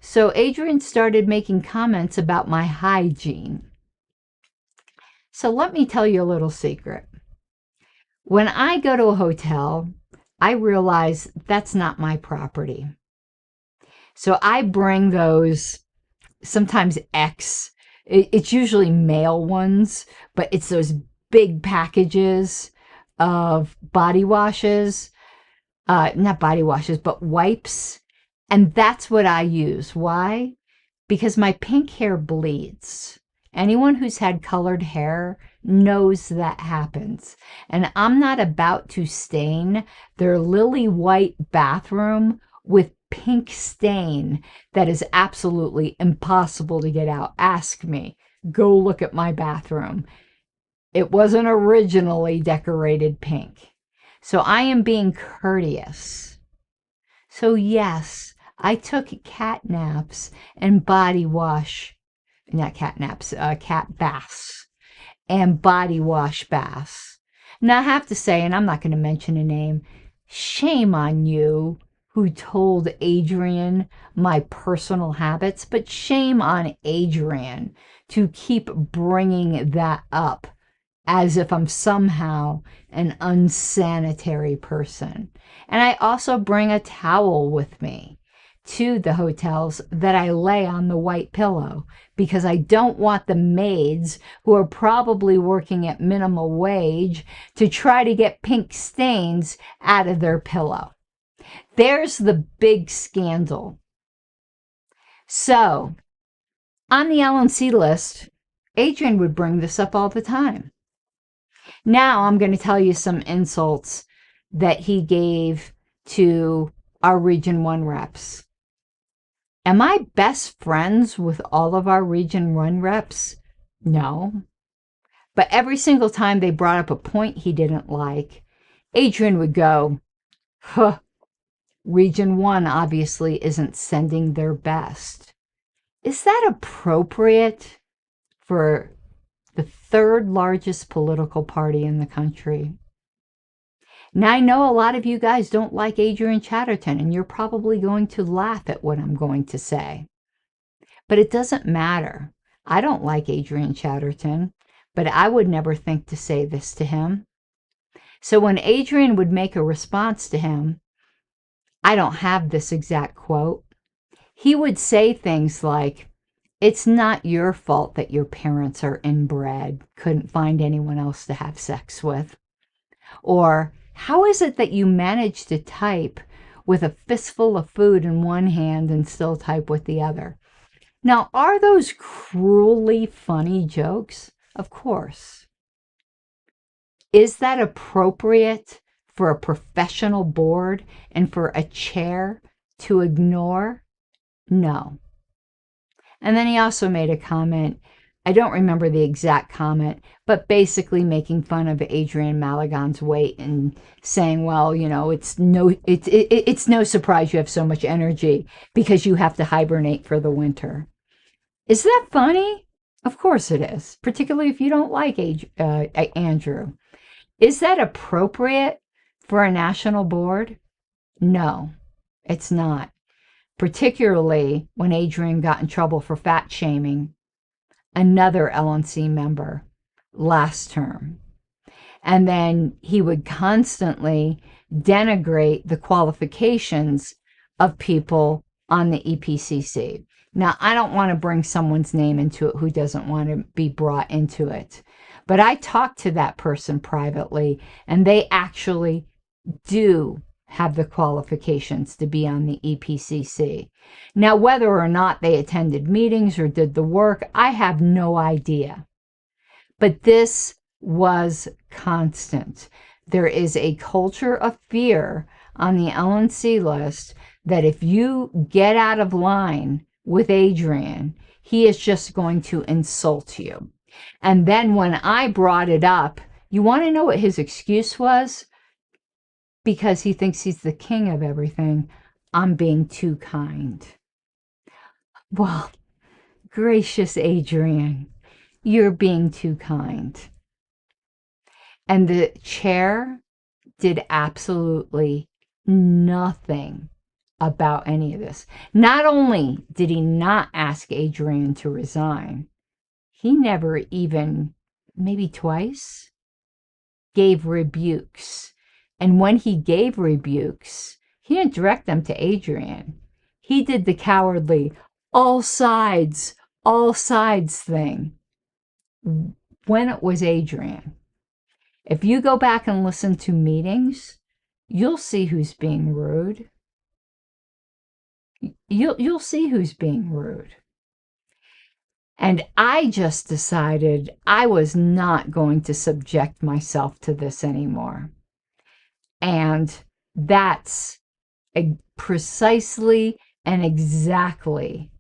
Speaker 2: So Adrian started making comments about my hygiene. So let me tell you a little secret. When I go to a hotel, I realize that's not my property. So I bring those, sometimes it's usually male ones, but it's those big packages of body washes, not body washes, but wipes. And that's what I use. Why? Because my pink hair bleeds. Anyone who's had colored hair knows that happens. And I'm not about to stain their lily white bathroom with pink stain that is absolutely impossible to get out. Ask me. Go look at my bathroom. It wasn't originally decorated pink. So I am being courteous. So yes, I took cat naps and body wash, not cat naps, cat baths and body wash baths. Now I have to say, and I'm not going to mention a name, shame on you who told Adrian my personal habits, but shame on Adrian to keep bringing that up as if I'm somehow an unsanitary person. And I also bring a towel with me to the hotels that I lay on the white pillow because I don't want the maids who are probably working at minimal wage to try to get pink stains out of their pillow. There's the big scandal. So, on the LNC list, Adrian would bring this up all the time. Now I'm going to tell you some insults that he gave to our Region 1 reps. Am I best friends with all of our Region 1 reps? No. But every single time they brought up a point he didn't like, Adrian would go, huh, Region 1 obviously isn't sending their best. Is that appropriate for the third largest political party in the country? Now, I know a lot of you guys don't like Adrian Chatterton, and you're probably going to laugh at what I'm going to say. But it doesn't matter. I don't like Adrian Chatterton, but I would never think to say this to him. So when Adrian would make a response to him, I don't have this exact quote. He would say things like, it's not your fault that your parents are inbred, couldn't find anyone else to have sex with. Or, how is it that you manage to type with a fistful of food in one hand and still type with the other? Now, are those cruelly funny jokes? Of course. Is that appropriate for a professional board and for a chair to ignore? No. And then he also made a comment. I don't remember the exact comment, but basically making fun of Adrian Maligon's weight and saying, well, you know, it's no surprise you have so much energy because you have to hibernate for the winter. Is that funny? Of course it is, particularly if you don't like Andrew. Is that appropriate for a national board? No, it's not. Particularly when Adrian got in trouble for fat shaming another LNC member last term. And then he would constantly denigrate the qualifications of people on the EPCC. Now, I don't want to bring someone's name into it who doesn't want to be brought into it. But I talked to that person privately, and they actually do have the qualifications to be on the EPCC. Now, whether or not they attended meetings or did the work, I have no idea. But this was constant. There is a culture of fear on the LNC list that if you get out of line with Adrian, he is just going to insult you. And then when I brought it up, you want to know what his excuse was? Because he thinks he's the king of everything. I'm being too kind. Well, gracious Adrian, you're being too kind. And the chair did absolutely nothing about any of this. Not only did he not ask Adrian to resign, he never even, maybe twice, gave rebukes. And when he gave rebukes, he didn't direct them to Adrian. He did the cowardly, all sides thing when it was Adrian. If you go back and listen to meetings, you'll see who's being rude. You'll see who's being rude. And I just decided I was not going to subject myself to this anymore. And that's precisely and exactly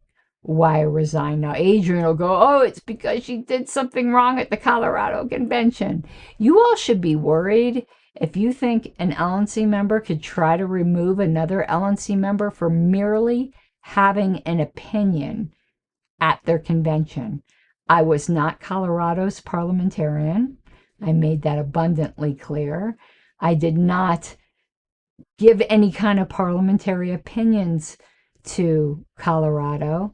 Speaker 2: why I resigned. Now, Adrian will go, oh, it's because she did something wrong at the Colorado convention. You all should be worried if you think an LNC member could try to remove another LNC member for merely having an opinion at their convention. I was not Colorado's parliamentarian. I made that abundantly clear. I did not give any kind of parliamentary opinions to Colorado.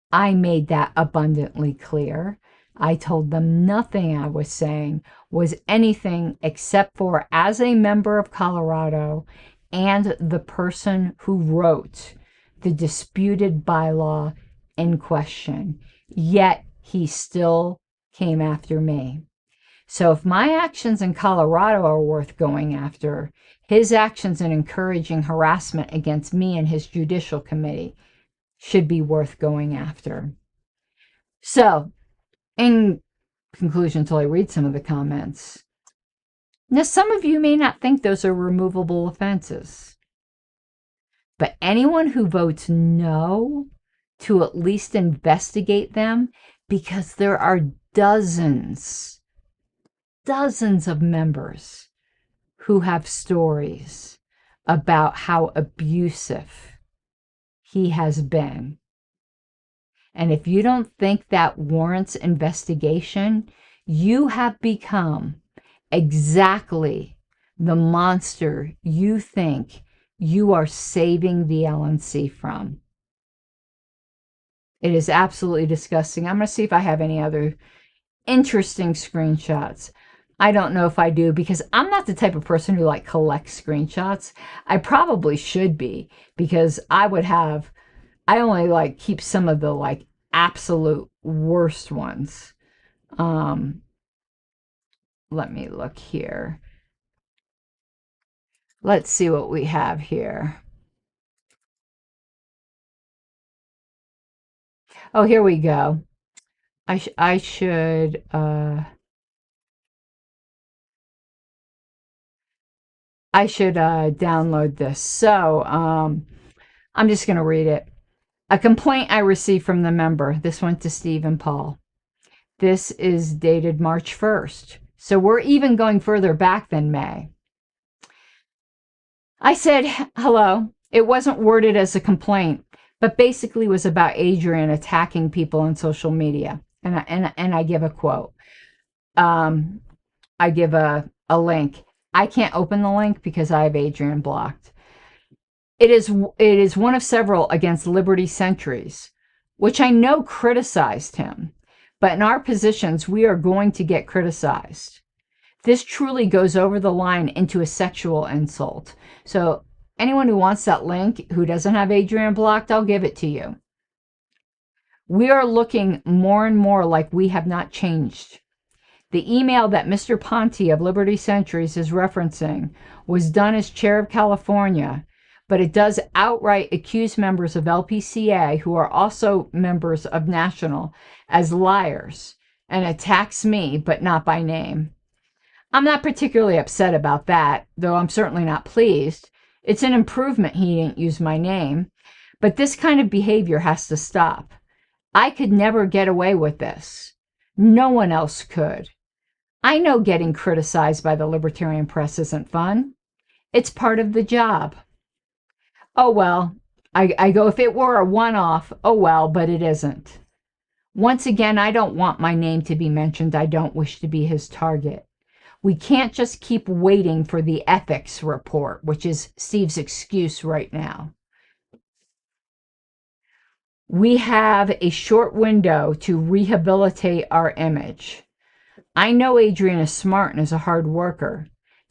Speaker 2: I made that abundantly clear. I told them nothing I was saying was anything except for as a member of Colorado and the person who wrote the disputed bylaw in question. Yet he still came after me. So if my actions in Colorado are worth going after, his actions in encouraging harassment against me and his judicial committee should be worth going after. So, in conclusion, until I read some of the comments, now some of you may not think those are removable offenses, but anyone who votes no to at least investigate them, because there are dozens of members who have stories about how abusive he has been. And if you don't think that warrants investigation, you have become exactly the monster you think you are saving the LNC from. It is absolutely disgusting. I'm going to see if I have any other interesting screenshots. I don't know if I do, because I'm not the type of person who collects screenshots. I probably should be, because I only keep some of the absolute worst ones. Let me look here. Let's see what we have here. Oh, here we go. I should I should download this. So I'm just going to read it. A complaint I received from the member. This went to Steve and Paul. This is dated March 1st. So we're even going further back than May. I said, hello. It wasn't worded as a complaint, but basically was about Adrian attacking people on social media. And I give a quote. I give a link. I can't open the link because I have Adrian blocked. It is one of several against Liberty Centuries, which I know criticized him. But in our positions, we are going to get criticized. This truly goes over the line into a sexual insult. So anyone who wants that link, who doesn't have Adrian blocked, I'll give it to you. We are looking more and more like we have not changed. The email that Mr. Ponte of Liberty Centuries is referencing was done as chair of California, but it does outright accuse members of LPCA, who are also members of National, as liars, and attacks me, but not by name. I'm not particularly upset about that, though I'm certainly not pleased. It's an improvement he didn't use my name, but this kind of behavior has to stop. I could never get away with this. No one else could. I know getting criticized by the Libertarian press isn't fun. It's part of the job. Oh, well, I go, if it were a one-off, oh, well, but it isn't. Once again, I don't want my name to be mentioned. I don't wish to be his target. We can't just keep waiting for the ethics report, which is Steve's excuse right now. We have a short window to rehabilitate our image. I know Adrian is smart and is a hard worker,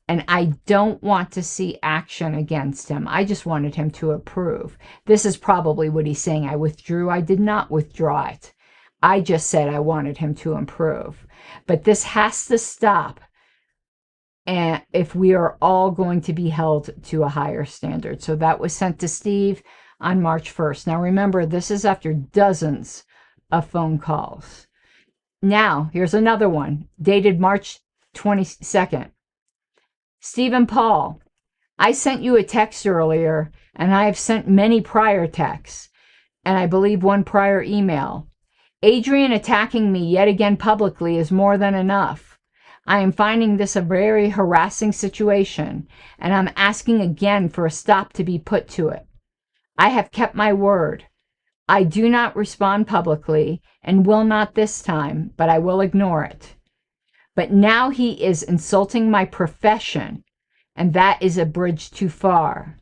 Speaker 2: and I don't want to see action against him. I just wanted him to approve. This is probably what he's saying. I withdrew. I did not withdraw it. I just said I wanted him to improve. But this has to stop, and if we are all going to be held to a higher standard. So that was sent to Steve on March 1st. Now remember, this is after dozens of phone calls. Now, here's another one, dated March 22nd. Stephen Paul, I sent you a text earlier, and I have sent many prior texts, and I believe one prior email. Adrian attacking me yet again publicly is more than enough. I am finding this a very harassing situation, and I'm asking again for a stop to be put to it. I have kept my word. I do not respond publicly and will not this time, but I will ignore it. But now he is insulting my profession, and that is a bridge too far.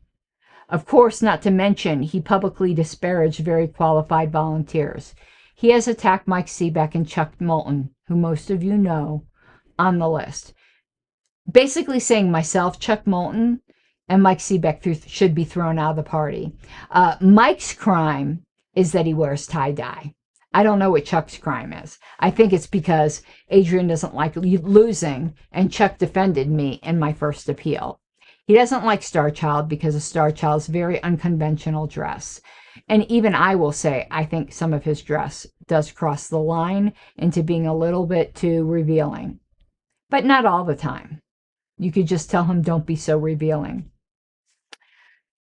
Speaker 2: Of course, not to mention, he publicly disparaged very qualified volunteers. He has attacked Mike Seebeck and Chuck Moulton, who most of you know, on the list. Basically saying myself, Chuck Moulton, and Mike Seebeck should be thrown out of the party. Mike's crime is that he wears tie-dye. I don't know what Chuck's crime is. I think it's because Adrian doesn't like losing, and Chuck defended me in my first appeal. He doesn't like Star Child because of Star Child's very unconventional dress. And even I will say, I think some of his dress does cross the line into being a little bit too revealing. But not all the time. You could just tell him, don't be so revealing.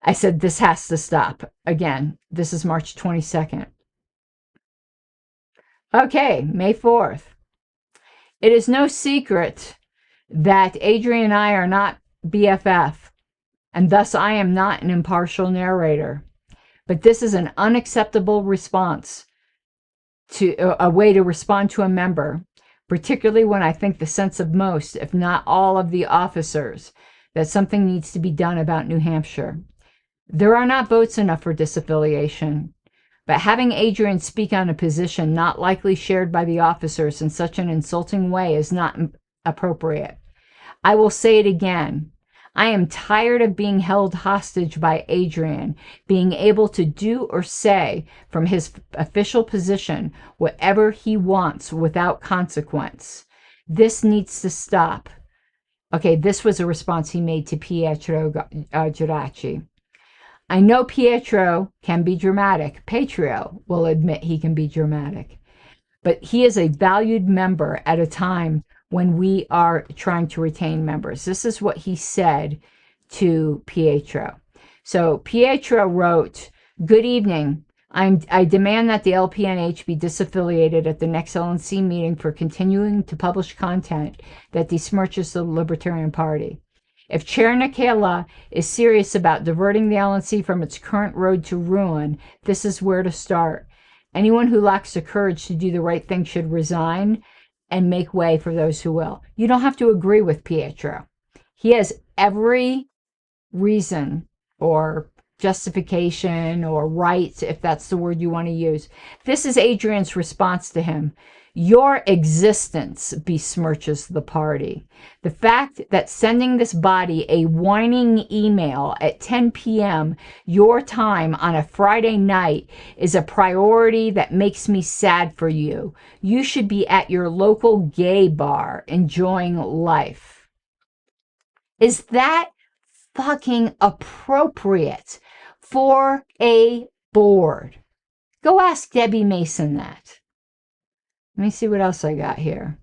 Speaker 2: I said, this has to stop. Again, this is March 22nd. Okay, May 4th. It is no secret that Adrian and I are not BFF, and thus I am not an impartial narrator. But this is an unacceptable response to a way to respond to a member, particularly when I think the sense of most, if not all of the officers, that something needs to be done about New Hampshire. There are not votes enough for disaffiliation, but having Adrian speak on a position not likely shared by the officers in such an insulting way is not appropriate. I will say it again. I am tired of being held hostage by Adrian, being able to do or say from his official position whatever he wants without consequence. This needs to stop. Okay, this was a response he made to Pietro Geraci. I know Pietro can be dramatic. Petrio will admit he can be dramatic. But he is a valued member at a time when we are trying to retain members. This is what he said to Pietro. So Pietro wrote, "Good evening. I demand that the LPNH be disaffiliated at the next LNC meeting for continuing to publish content that besmirches the Libertarian Party. If Chair Nekhaila is serious about diverting the LNC from its current road to ruin, this is where to start. Anyone who lacks the courage to do the right thing should resign and make way for those who will." You don't have to agree with Pietro. He has every reason or justification or right, if that's the word you want to use. This is Adrian's response to him. "Your existence besmirches the party. The fact that sending this body a whining email at 10 p.m. your time on a Friday night is a priority that makes me sad for you. You should be at your local gay bar enjoying life." Is that fucking appropriate for a board? Go ask Debbie Mason that. Let me see what else I got here.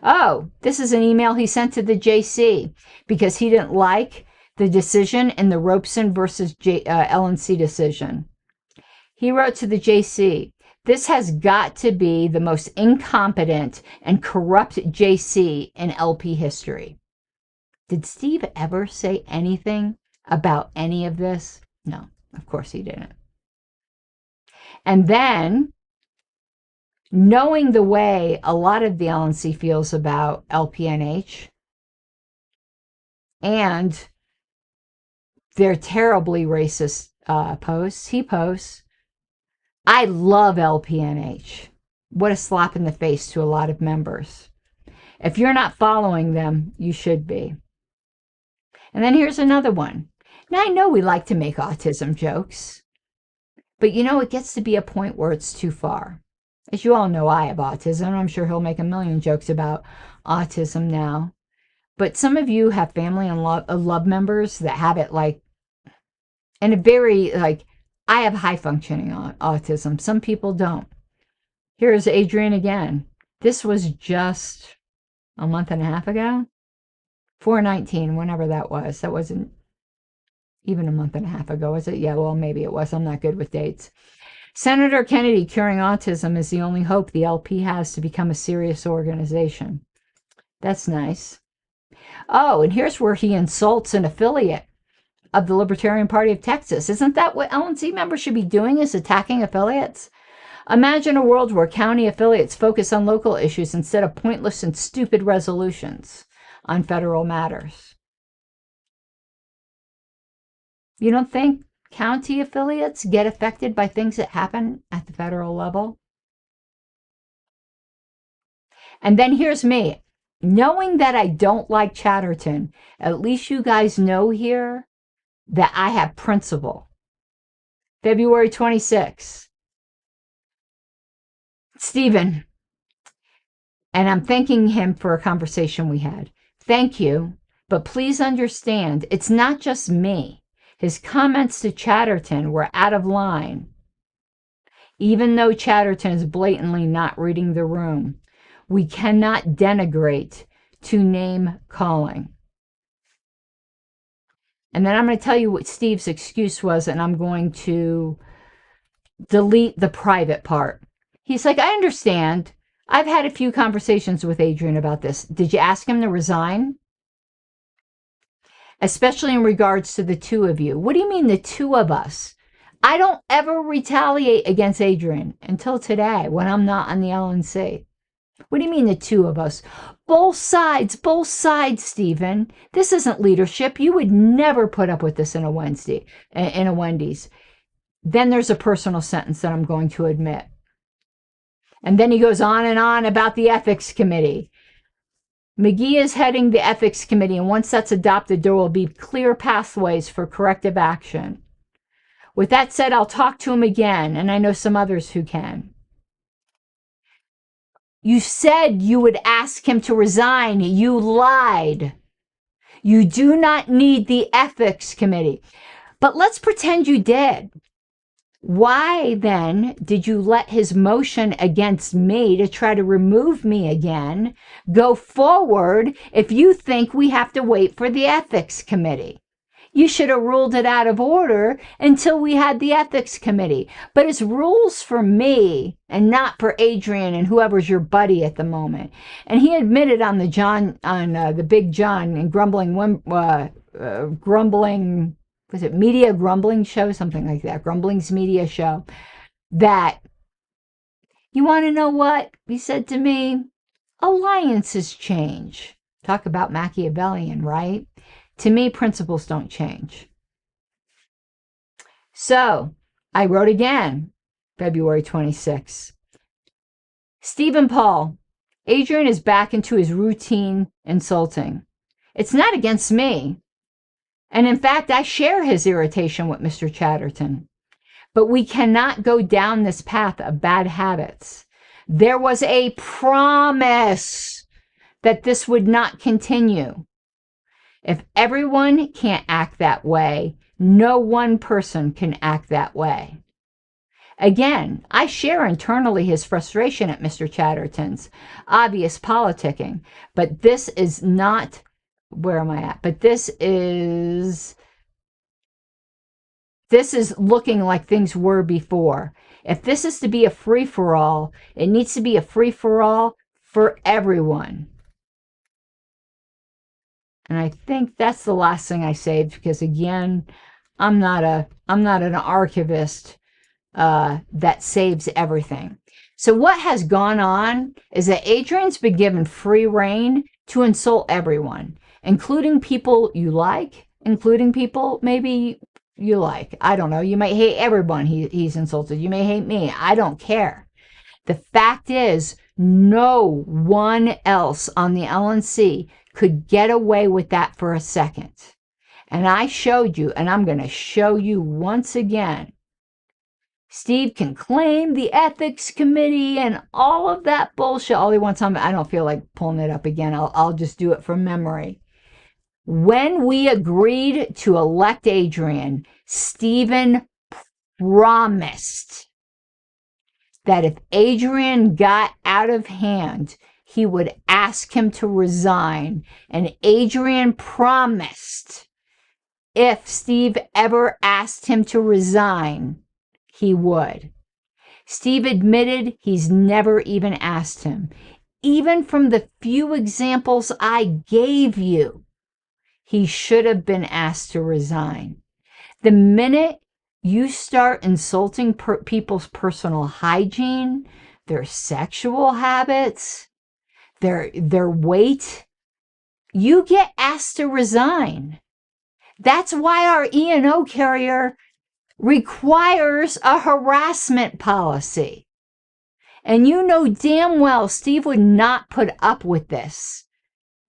Speaker 2: Oh, this is an email he sent to the JC because he didn't like the decision in the Robeson versus LNC decision. He wrote to the JC, "This has got to be the most incompetent and corrupt JC in LP history." Did Steve ever say anything about any of this? No, of course he didn't. And then, knowing the way a lot of the LNC feels about LPNH and their terribly racist posts, he posts, "I love LPNH. What a slap in the face to a lot of members. If you're not following them, you should be." And then here's another one. Now, I know we like to make autism jokes, but it gets to be a point where it's too far. As you all know, I have autism. I'm sure he'll make a million jokes about autism now. But some of you have family and love members that have it in a very, I have high functioning autism. Some people don't. Here's Adrian again. This was just a month and a half ago. 4/19, whenever that was. That wasn't even a month and a half ago, was it? Yeah, well, maybe it was. I'm not good with dates. "Senator Kennedy curing autism is the only hope the LP has to become a serious organization." That's nice. Oh, and here's where he insults an affiliate of the Libertarian Party of Texas. Isn't that what LNC members should be doing, is attacking affiliates? "Imagine a world where county affiliates focus on local issues instead of pointless and stupid resolutions on federal matters." You don't think county affiliates get affected by things that happen at the federal level? And then here's me. Knowing that I don't like Chatterton, at least you guys know here that I have principle. February 26th. "Stephen," and I'm thanking him for a conversation we had. "Thank you, but please understand, it's not just me. His comments to Chatterton were out of line. Even though Chatterton is blatantly not reading the room, we cannot denigrate to name calling." And then I'm going to tell you what Steve's excuse was, and I'm going to delete the private part. He's like, "I understand. I've had a few conversations with Adrian about this. Did you ask him to resign? Especially in regards to the two of you." What do you mean, the two of us? I don't ever retaliate against Adrian until today when I'm not on the LNC. What do you mean, the two of us? Both sides, Stephen. This isn't leadership. You would never put up with this in a Wendy's. Then there's a personal sentence that I'm going to admit. And then he goes on and on about the ethics committee. McGee is heading the ethics committee, and once that's adopted, there will be clear pathways for corrective action. With that said, I'll talk to him again, and I know some others who can. You said you would ask him to resign. You lied. You do not need the ethics committee. But let's pretend you did. Why then did you let his motion against me to try to remove me again go forward if you think we have to wait for the ethics committee? You should have ruled it out of order until we had the ethics committee. But it's rules for me and not for Adrian and whoever's your buddy at the moment. And he admitted on the Big John and grumbling, was it Media Grumbling Show, something like that, Grumbling's Media Show, that, you want to know what he said to me? Alliances change. Talk about Machiavellian, right? To me, principles don't change. So I wrote again, February 26. Stephen Paul, Adrian is back into his routine insulting. It's not against me. And in fact, I share his irritation with Mr. Chatterton. But we cannot go down this path of bad habits. There was a promise that this would not continue. If everyone can't act that way, no one person can act that way. Again, I share internally his frustration at Mr. Chatterton's obvious politicking, but this is not, where am I at? But this is looking like things were before. If this is to be a free-for-all, it needs to be a free-for-all for everyone. And I think that's the last thing I saved because, again, I'm not an archivist that saves everything. So what has gone on is that Adrian's been given free rein to insult everyone, including people you like, including people maybe you like. I don't know. You might hate everyone he's insulted. You may hate me. I don't care. The fact is, no one else on the LNC could get away with that for a second. And I showed you, and I'm going to show you once again. Steve can claim the ethics committee and all of that bullshit all he wants on. I don't feel like pulling it up again. I'll just do it from memory. When we agreed to elect Adrian, Stephen promised that if Adrian got out of hand, he would ask him to resign. And Adrian promised if Steve ever asked him to resign, he would. Steve admitted he's never even asked him. Even from the few examples I gave you, he should have been asked to resign. The minute you start insulting people's personal hygiene, their sexual habits, their weight, you get asked to resign. That's why our E&O carrier requires a harassment policy. And you know damn well Steve would not put up with this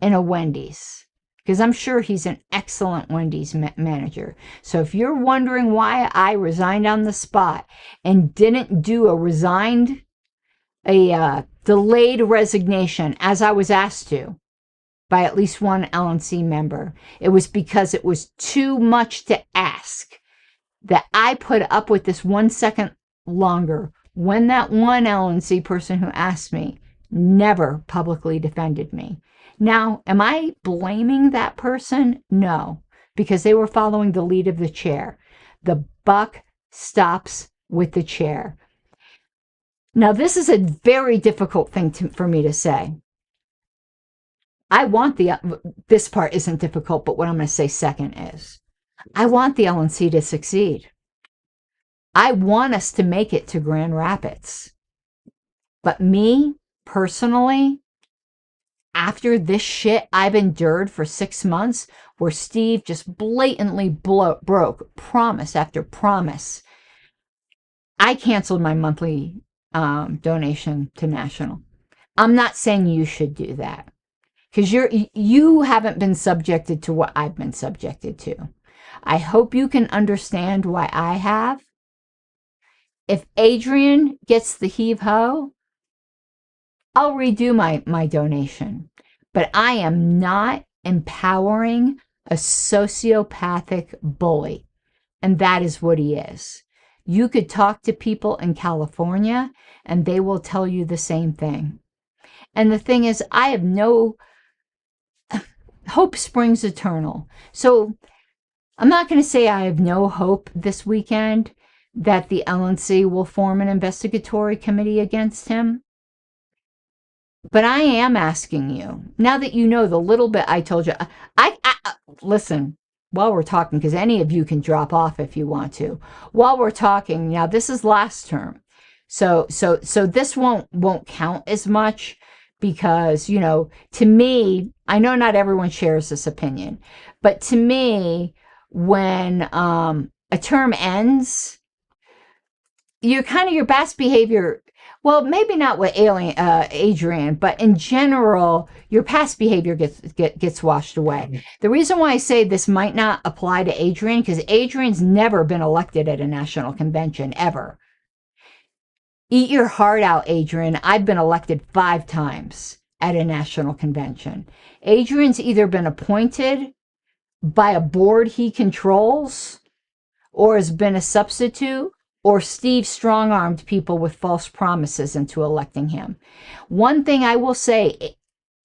Speaker 2: in a Wendy's, because I'm sure he's an excellent Wendy's manager. So if you're wondering why I resigned on the spot and didn't do a delayed resignation as I was asked to by at least one LNC member, it was because it was too much to ask that I put up with this 1 second longer when that one LNC person who asked me never publicly defended me. Now, am I blaming that person? No, because they were following the lead of the chair. The buck stops with the chair. Now, this is a very difficult thing for me to say. This part isn't difficult, but what I'm going to say second is, I want the LNC to succeed. I want us to make it to Grand Rapids. But me, personally, after this shit I've endured for 6 months, where Steve just blatantly broke promise after promise, I canceled my monthly donation to National. I'm not saying you should do that, because you haven't been subjected to what I've been subjected to. I hope you can understand why I have. If Adrian gets the heave-ho, I'll redo my donation. But I am not empowering a sociopathic bully. And that is what he is. You could talk to people in California and they will tell you the same thing. And the thing is, I have no hope springs eternal. So I'm not going to say I have no hope this weekend that the LNC will form an investigatory committee against him. But I am asking you, now that you know the little bit I told you, I listen, while we're talking, because any of you can drop off if you want to. While we're talking, now this is last term. So this won't count as much because, you know, to me, I know not everyone shares this opinion, but to me, when a term ends, you're kind of your best behavior. Well, maybe not with Adrian, but in general, your past behavior gets washed away. The reason why I say this might not apply to Adrian, because Adrian's never been elected at a national convention, ever. Eat your heart out, Adrian. I've been elected 5 times at a national convention. Adrian's either been appointed by a board he controls, or has been a substitute, or Steve strong-armed people with false promises into electing him. One thing I will say,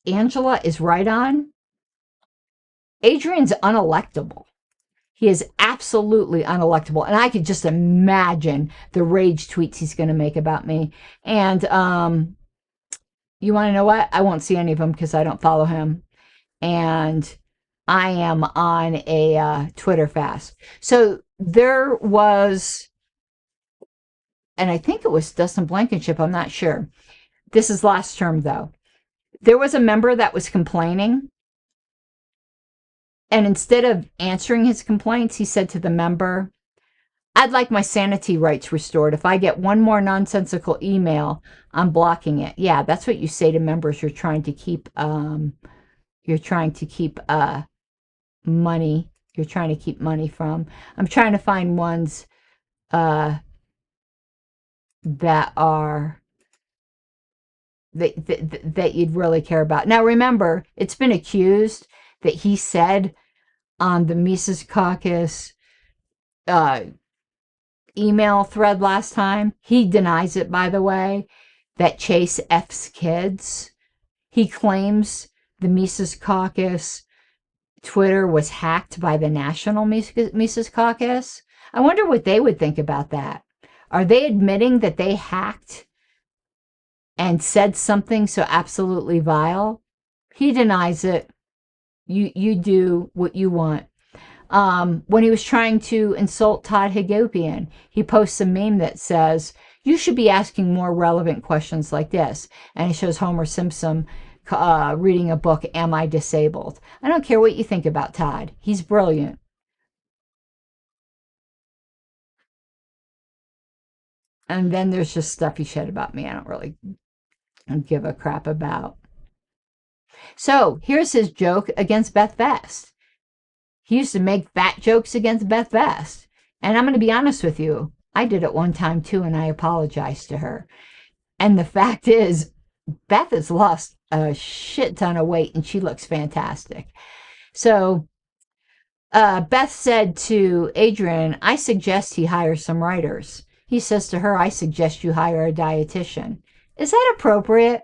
Speaker 2: Angela is right on. Adrian's unelectable. He is absolutely unelectable. And I could just imagine the rage tweets he's going to make about me. And you want to know what? I won't see any of them because I don't follow him. And I am on a Twitter fast. So there was, and I think it was Dustin Blankenship, I'm not sure. This is last term, though. There was a member that was complaining, and instead of answering his complaints, he said to the member, I'd like my sanity rights restored. If I get one more nonsensical email, I'm blocking it. Yeah, that's what you say to members you're trying to keep money. You're trying to keep money from. I'm trying to find ones that are that you'd really care about. Now remember, it's been accused that he said on the Mises Caucus email thread last time, he denies it, by the way, that Chase F's kids. He claims the Mises Caucus Twitter was hacked by the National Mises Caucus. I wonder what they would think about that. Are they admitting that they hacked and said something so absolutely vile? He denies it. You do what you want. When he was trying to insult Todd Hagopian, he posts a meme that says, you should be asking more relevant questions like this. And it shows Homer Simpson reading a book, Am I Disabled? I don't care what you think about Todd. He's brilliant. And then there's just stuff he said about me I don't really give a crap about. So here's his joke against Beth Vest. He used to make fat jokes against Beth Vest. And I'm going to be honest with you. I did it one time too, and I apologized to her. And the fact is, Beth has lost a shit ton of weight, and she looks fantastic. So Beth said to Adrian, I suggest he hire some writers. He says to her, I suggest you hire a dietitian. Is that appropriate?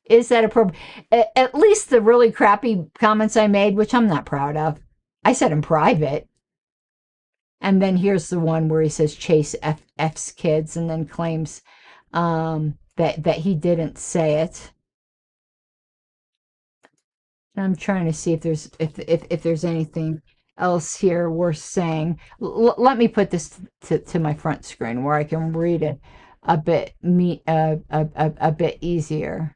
Speaker 2: Is that appropriate? At least the really crappy comments I made, which I'm not proud of, I said in private. And then here's the one where he says Chase F's kids and then claims that he didn't say it. And I'm trying to see if there's anything else here worth saying. Let me put this to my front screen where I can read it a bit easier.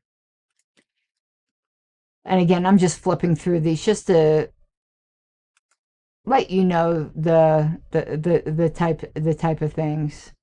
Speaker 2: And again, I'm just flipping through these just to let you know the type of things.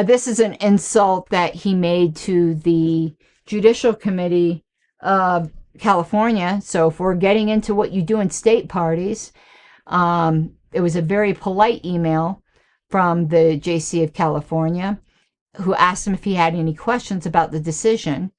Speaker 2: This is an insult that he made to the Judicial Committee of California. So if we're getting into what you do in state parties, it was a very polite email from the JC of California. who asked him if he had any questions about the decision,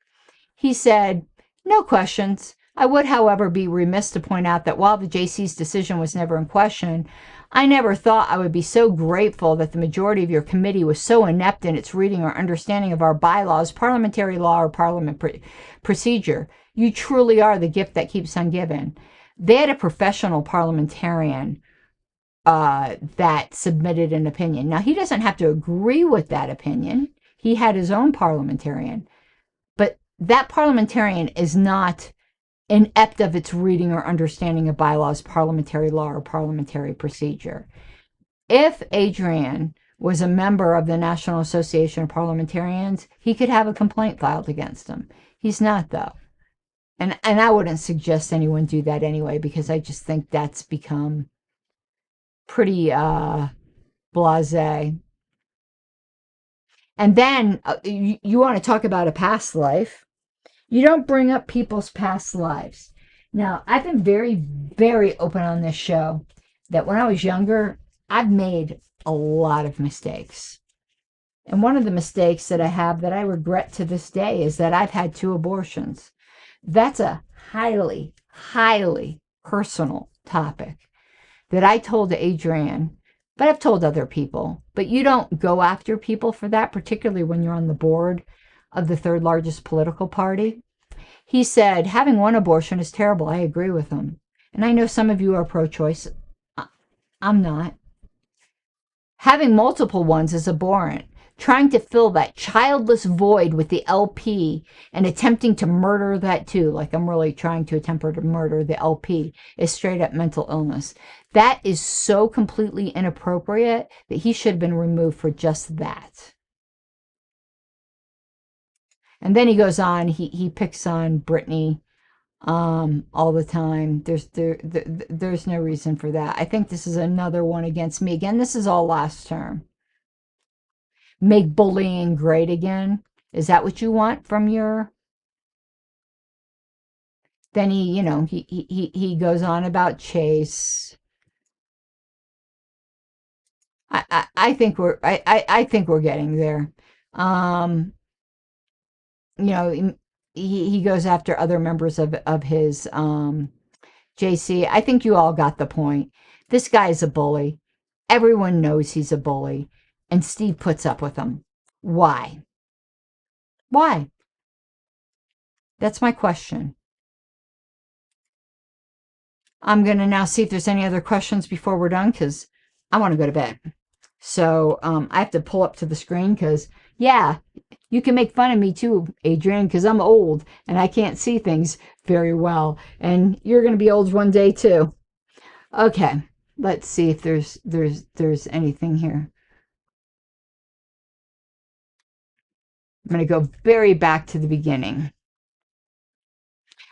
Speaker 2: he said, "No questions. I would, however, be remiss to point out that while the JC's decision was never in question, I never thought I would be so grateful that the majority of your committee was so inept in its reading or understanding of our bylaws, parliamentary law, or parliament procedure. You truly are the gift that keeps on giving." They had a professional parliamentarian that submitted an opinion. Now, he doesn't have to agree with that opinion. He had his own parliamentarian. But that parliamentarian is not inept of its reading or understanding of bylaws, parliamentary law, or parliamentary procedure. If Adrian was a member of the National Association of Parliamentarians, he could have a complaint filed against him. He's not, though. And I wouldn't suggest anyone do that anyway, because I just think that's become pretty blasé. And then you want to talk about a past life. You don't bring up people's past lives. Now, I've been very, very open on this show that when I was younger, I've made a lot of mistakes. And one of the mistakes that I have that I regret to this day is that I've had 2 abortions. That's a highly, highly personal topic that I told Adrian, but I've told other people. But you don't go after people for that, particularly when you're on the board of the 3rd largest political party. He said, having 1 abortion is terrible. I agree with him. And I know some of you are pro-choice. I'm not. Having multiple ones is abhorrent. Trying to fill that childless void with the LP and attempting to murder that too, like I'm really trying to attempt to murder the LP, is straight up mental illness. That is so completely inappropriate that he should have been removed for just that. And then he goes on, he picks on Brittany all the time. There's no reason for that. I think this is another one against me. Again, this is all last term. Make bullying great again. Is that what you want from your... Then he goes on about Chase. I think we're getting there. He goes after other members of his JC. I think you all got the point. This guy is a bully. Everyone knows he's a bully. And Steve puts up with him. Why? Why? That's my question. I'm going to now see if there's any other questions before we're done, because I want to go to bed. So I have to pull up to the screen because, yeah, you can make fun of me too, Adrian, because I'm old and I can't see things very well. And you're going to be old one day too. Okay, let's see if there's anything here. I'm going to go very back to the beginning.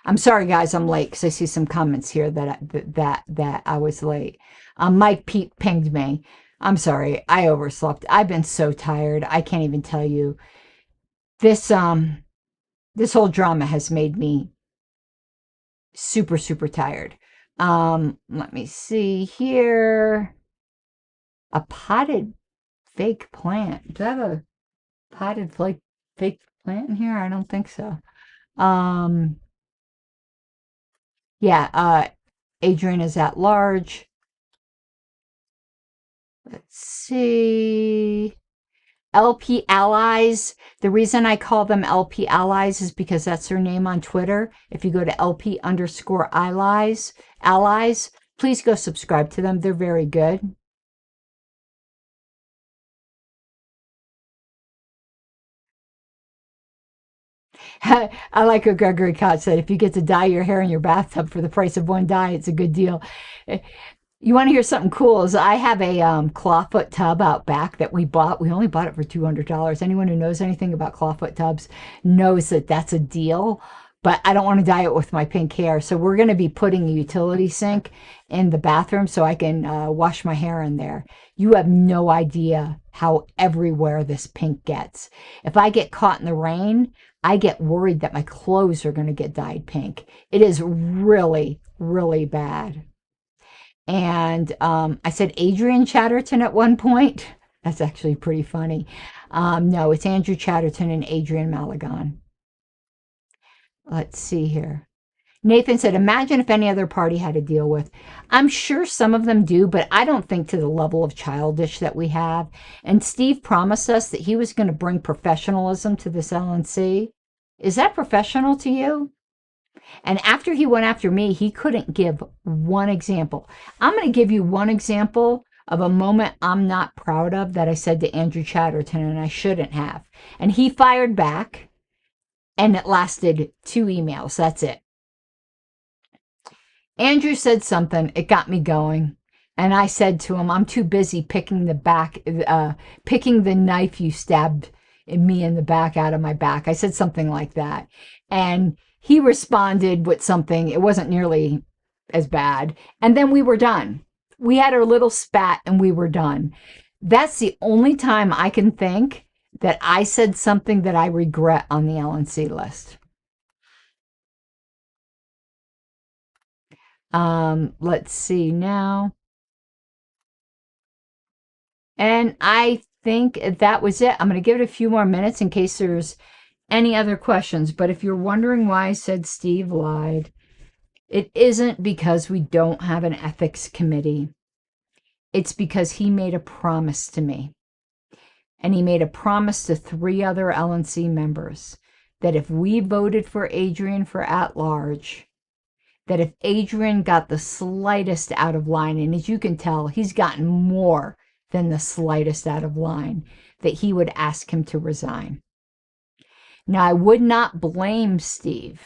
Speaker 2: I'm sorry, guys, I'm late because I see some comments here that I was late. Mike Pete pinged me. I'm sorry, I overslept. I've been so tired. I can't even tell you. This whole drama has made me super, super tired. Let me see here. A potted fake plant. Do I have a potted fake plant in here? I don't think so. Yeah, Adrian is at large. Let's see. LP Allies. The reason I call them LP Allies is because that's their name on Twitter. If you go to LP_allies, please go subscribe to them. They're very good. I like what Gregory Cott said. If you get to dye your hair in your bathtub for the price of 1 dye, it's a good deal. You want to hear something cool? Is I have a clawfoot tub out back that we bought. We only bought it for $200. Anyone who knows anything about clawfoot tubs knows that that's a deal. But I don't want to dye it with my pink hair. So we're going to be putting a utility sink in the bathroom so I can wash my hair in there. You have no idea how everywhere this pink gets. If I get caught in the rain, I get worried that my clothes are going to get dyed pink. It is really, really bad. And I said Adrian Chatterton at one point. That's actually pretty funny. No, it's Andrew Chatterton and Adrian Malagon. Let's see here. Nathan said, imagine if any other party had to deal with. I'm sure some of them do, but I don't think to the level of childish that we have. And Steve promised us that he was going to bring professionalism to this LNC. Is that professional to you? And after he went after me, he couldn't give one example. I'm going to give you one example of a moment I'm not proud of that I said to Andrew Chatterton, and I shouldn't have. And he fired back, and it lasted 2 emails. That's it. Andrew said something, it got me going. And I said to him, I'm too busy picking the knife you stabbed me in the back out of my back. I said something like that. And he responded with something, it wasn't nearly as bad. And then we were done. We had our little spat and we were done. That's the only time I can think that I said something that I regret on the LNC list. Let's see now. And I think that was it. I'm going to give it a few more minutes in case there's any other questions. But if you're wondering why I said Steve lied, it isn't because we don't have an ethics committee. It's because he made a promise to me. And he made a promise to 3 other LNC members that if we voted for Adrian for at-large, that if Adrian got the slightest out of line, and as you can tell, he's gotten more than the slightest out of line, that he would ask him to resign. Now, I would not blame Steve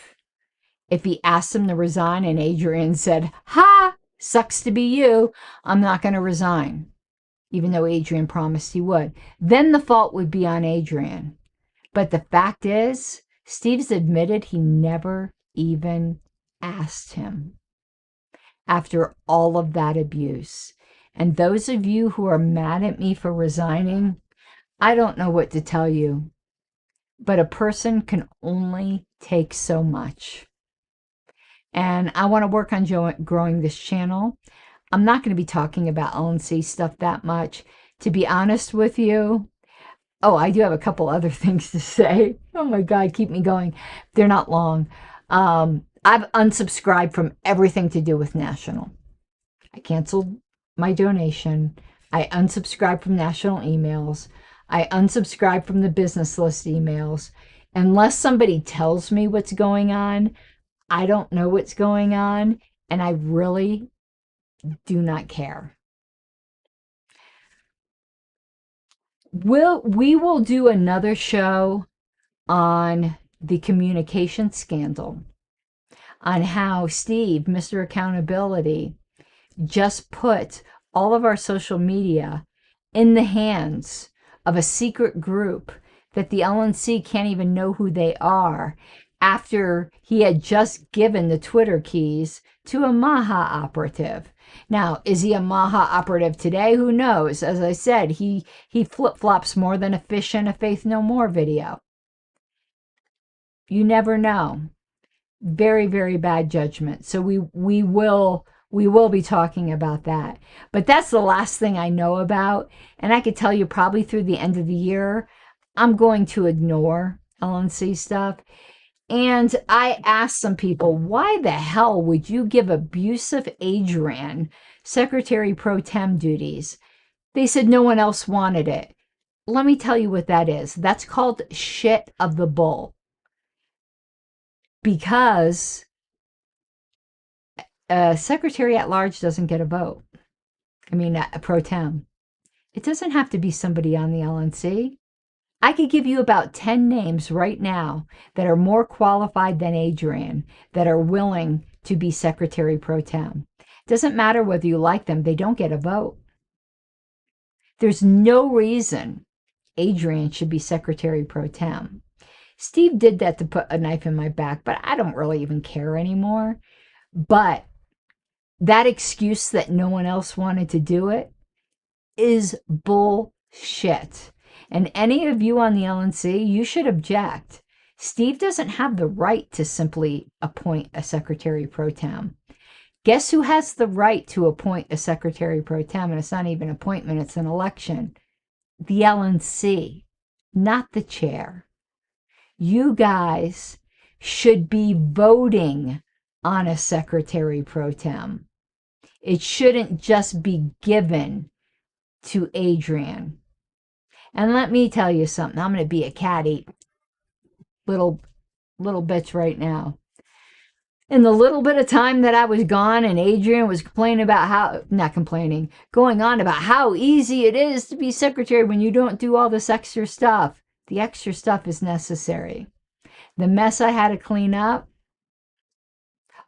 Speaker 2: if he asked him to resign and Adrian said, ha, sucks to be you, I'm not going to resign, even though Adrian promised he would. Then the fault would be on Adrian. But the fact is, Steve's admitted he never even asked him after all of that abuse. And those of you who are mad at me for resigning, I don't know what to tell you, but a person can only take so much. And I want to work on growing this channel. I'm not going to be talking about LNC stuff that much. To be honest with you, I do have a couple other things to say. Oh my God, keep me going. They're not long. I've unsubscribed from everything to do with National. I canceled my donation. I unsubscribed from National emails. I unsubscribed from the business list emails. Unless somebody tells me what's going on, I don't know what's going on, and I really do not care. We will do another show on the communication scandal, on how Steve, Mr. Accountability, just put all of our social media in the hands of a secret group that the LNC can't even know who they are, after he had just given the Twitter keys to a Maha operative. Now, is he a Maha operative today? Who knows? As I said, he flip-flops more than a fish in a Faith No More video. You never know. Very, very bad judgment. So we will be talking about that. But that's the last thing I know about. And I could tell you probably through the end of the year, I'm going to ignore LNC stuff. And I asked some people, why the hell would you give abusive Adrian Secretary Pro Tem duties? They said no one else wanted it. Let me tell you what that is. That's called shit of the bull. Because a secretary at large doesn't get a vote. I mean, a pro tem. It doesn't have to be somebody on the LNC. I could give you about 10 names right now that are more qualified than Adrian, that are willing to be secretary pro tem. Doesn't matter whether you like them, they don't get a vote. There's no reason Adrian should be secretary pro tem. Steve did that to put a knife in my back, but I don't really even care anymore. But that excuse that no one else wanted to do it is bullshit. And any of you on the LNC, you should object. Steve doesn't have the right to simply appoint a secretary pro tem. Guess who has the right to appoint a secretary pro tem? And it's not even an appointment, it's an election. the LNC, not the chair. You guys should be voting on a secretary pro tem. It shouldn't just be given to Adrian. And let me tell you something. I'm going to be a catty little bitch right now. In the little bit of time that I was gone and Adrian was complaining about going on about how easy it is to be secretary when you don't do all this extra stuff. The extra stuff is necessary. The mess I had to clean up,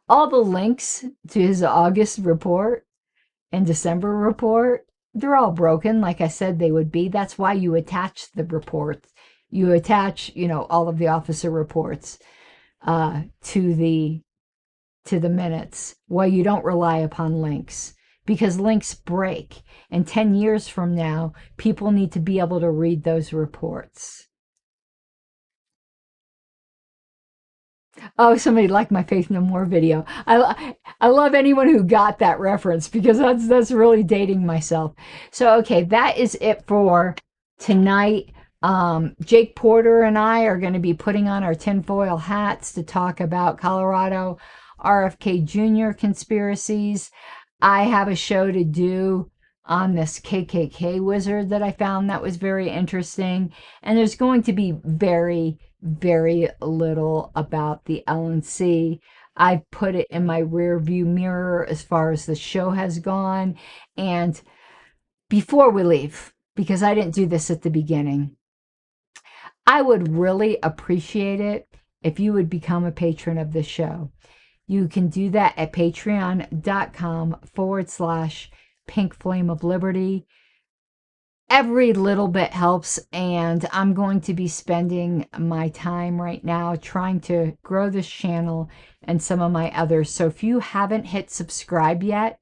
Speaker 2: all the links to his August report and December report, they're all broken like I said they would be. That's why you attach the reports. You attach, all of the officer reports to the minutes. Why you don't rely upon links, because links break. And 10 years from now, people need to be able to read those reports. Oh, somebody liked my Faith No More video. I love anyone who got that reference, because that's really dating myself. So, okay, that is it for tonight. Jake Porter and I are going to be putting on our tinfoil hats to talk about Colorado RFK Jr. conspiracies. I have a show to do on this KKK wizard that I found that was very interesting. And there's going to be very, very little about the LNC. I've put it in my rear view mirror as far as the show has gone. And before we leave, because I didn't do this at the beginning, I would really appreciate it if you would become a patron of the show. You can do that at patreon.com/Pink Flame of Liberty. Every little bit helps, and I'm going to be spending my time right now trying to grow this channel and some of my others. So if you haven't hit subscribe yet,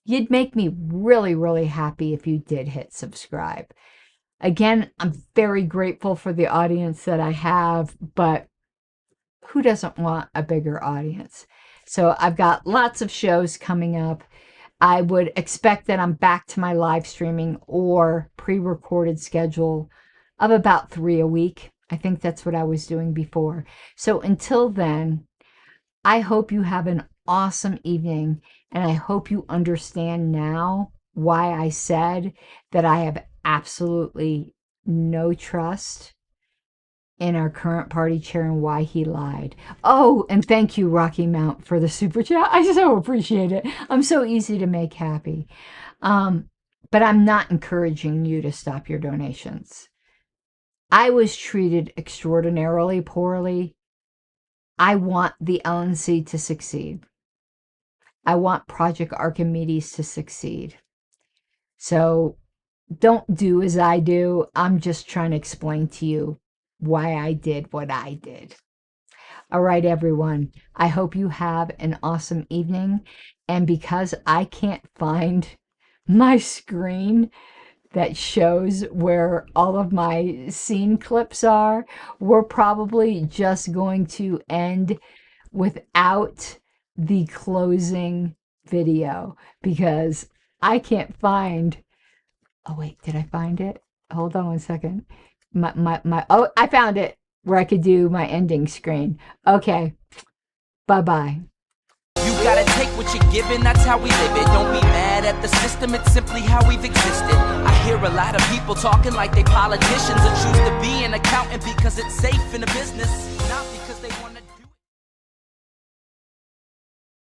Speaker 2: you'd make me really, really happy if you did hit subscribe. Again, I'm very grateful for the audience that I have, but who doesn't want a bigger audience? So I've got lots of shows coming up. I would expect that I'm back to my live streaming or pre-recorded schedule of about 3 a week. I think that's what I was doing before. So until then, I hope you have an awesome evening, and I hope you understand now why I said that I have absolutely no trust in our current party chair and why he lied. Oh, and thank you, Rocky Mount, for the super chat. I so appreciate it. I'm so easy to make happy. But I'm not encouraging you to stop your donations. I was treated extraordinarily poorly. I want the LNC to succeed. I want Project Archimedes to succeed. So don't do as I do. I'm just trying to explain to you why I did what I did. All right, everyone. I hope you have an awesome evening. And because I can't find my screen that shows where all of my scene clips are, we're probably just going to end without the closing video, because I can't find... Oh, wait, did I find it? Hold on one second. Oh, I found it where I could do my ending screen. Okay. Bye-bye.
Speaker 3: You gotta take what you're given, that's how we live it. Don't be mad at the system, it's simply how we've existed. I hear a lot of people talking like they politicians and choose to be an accountant because it's safe in the business, not because they want to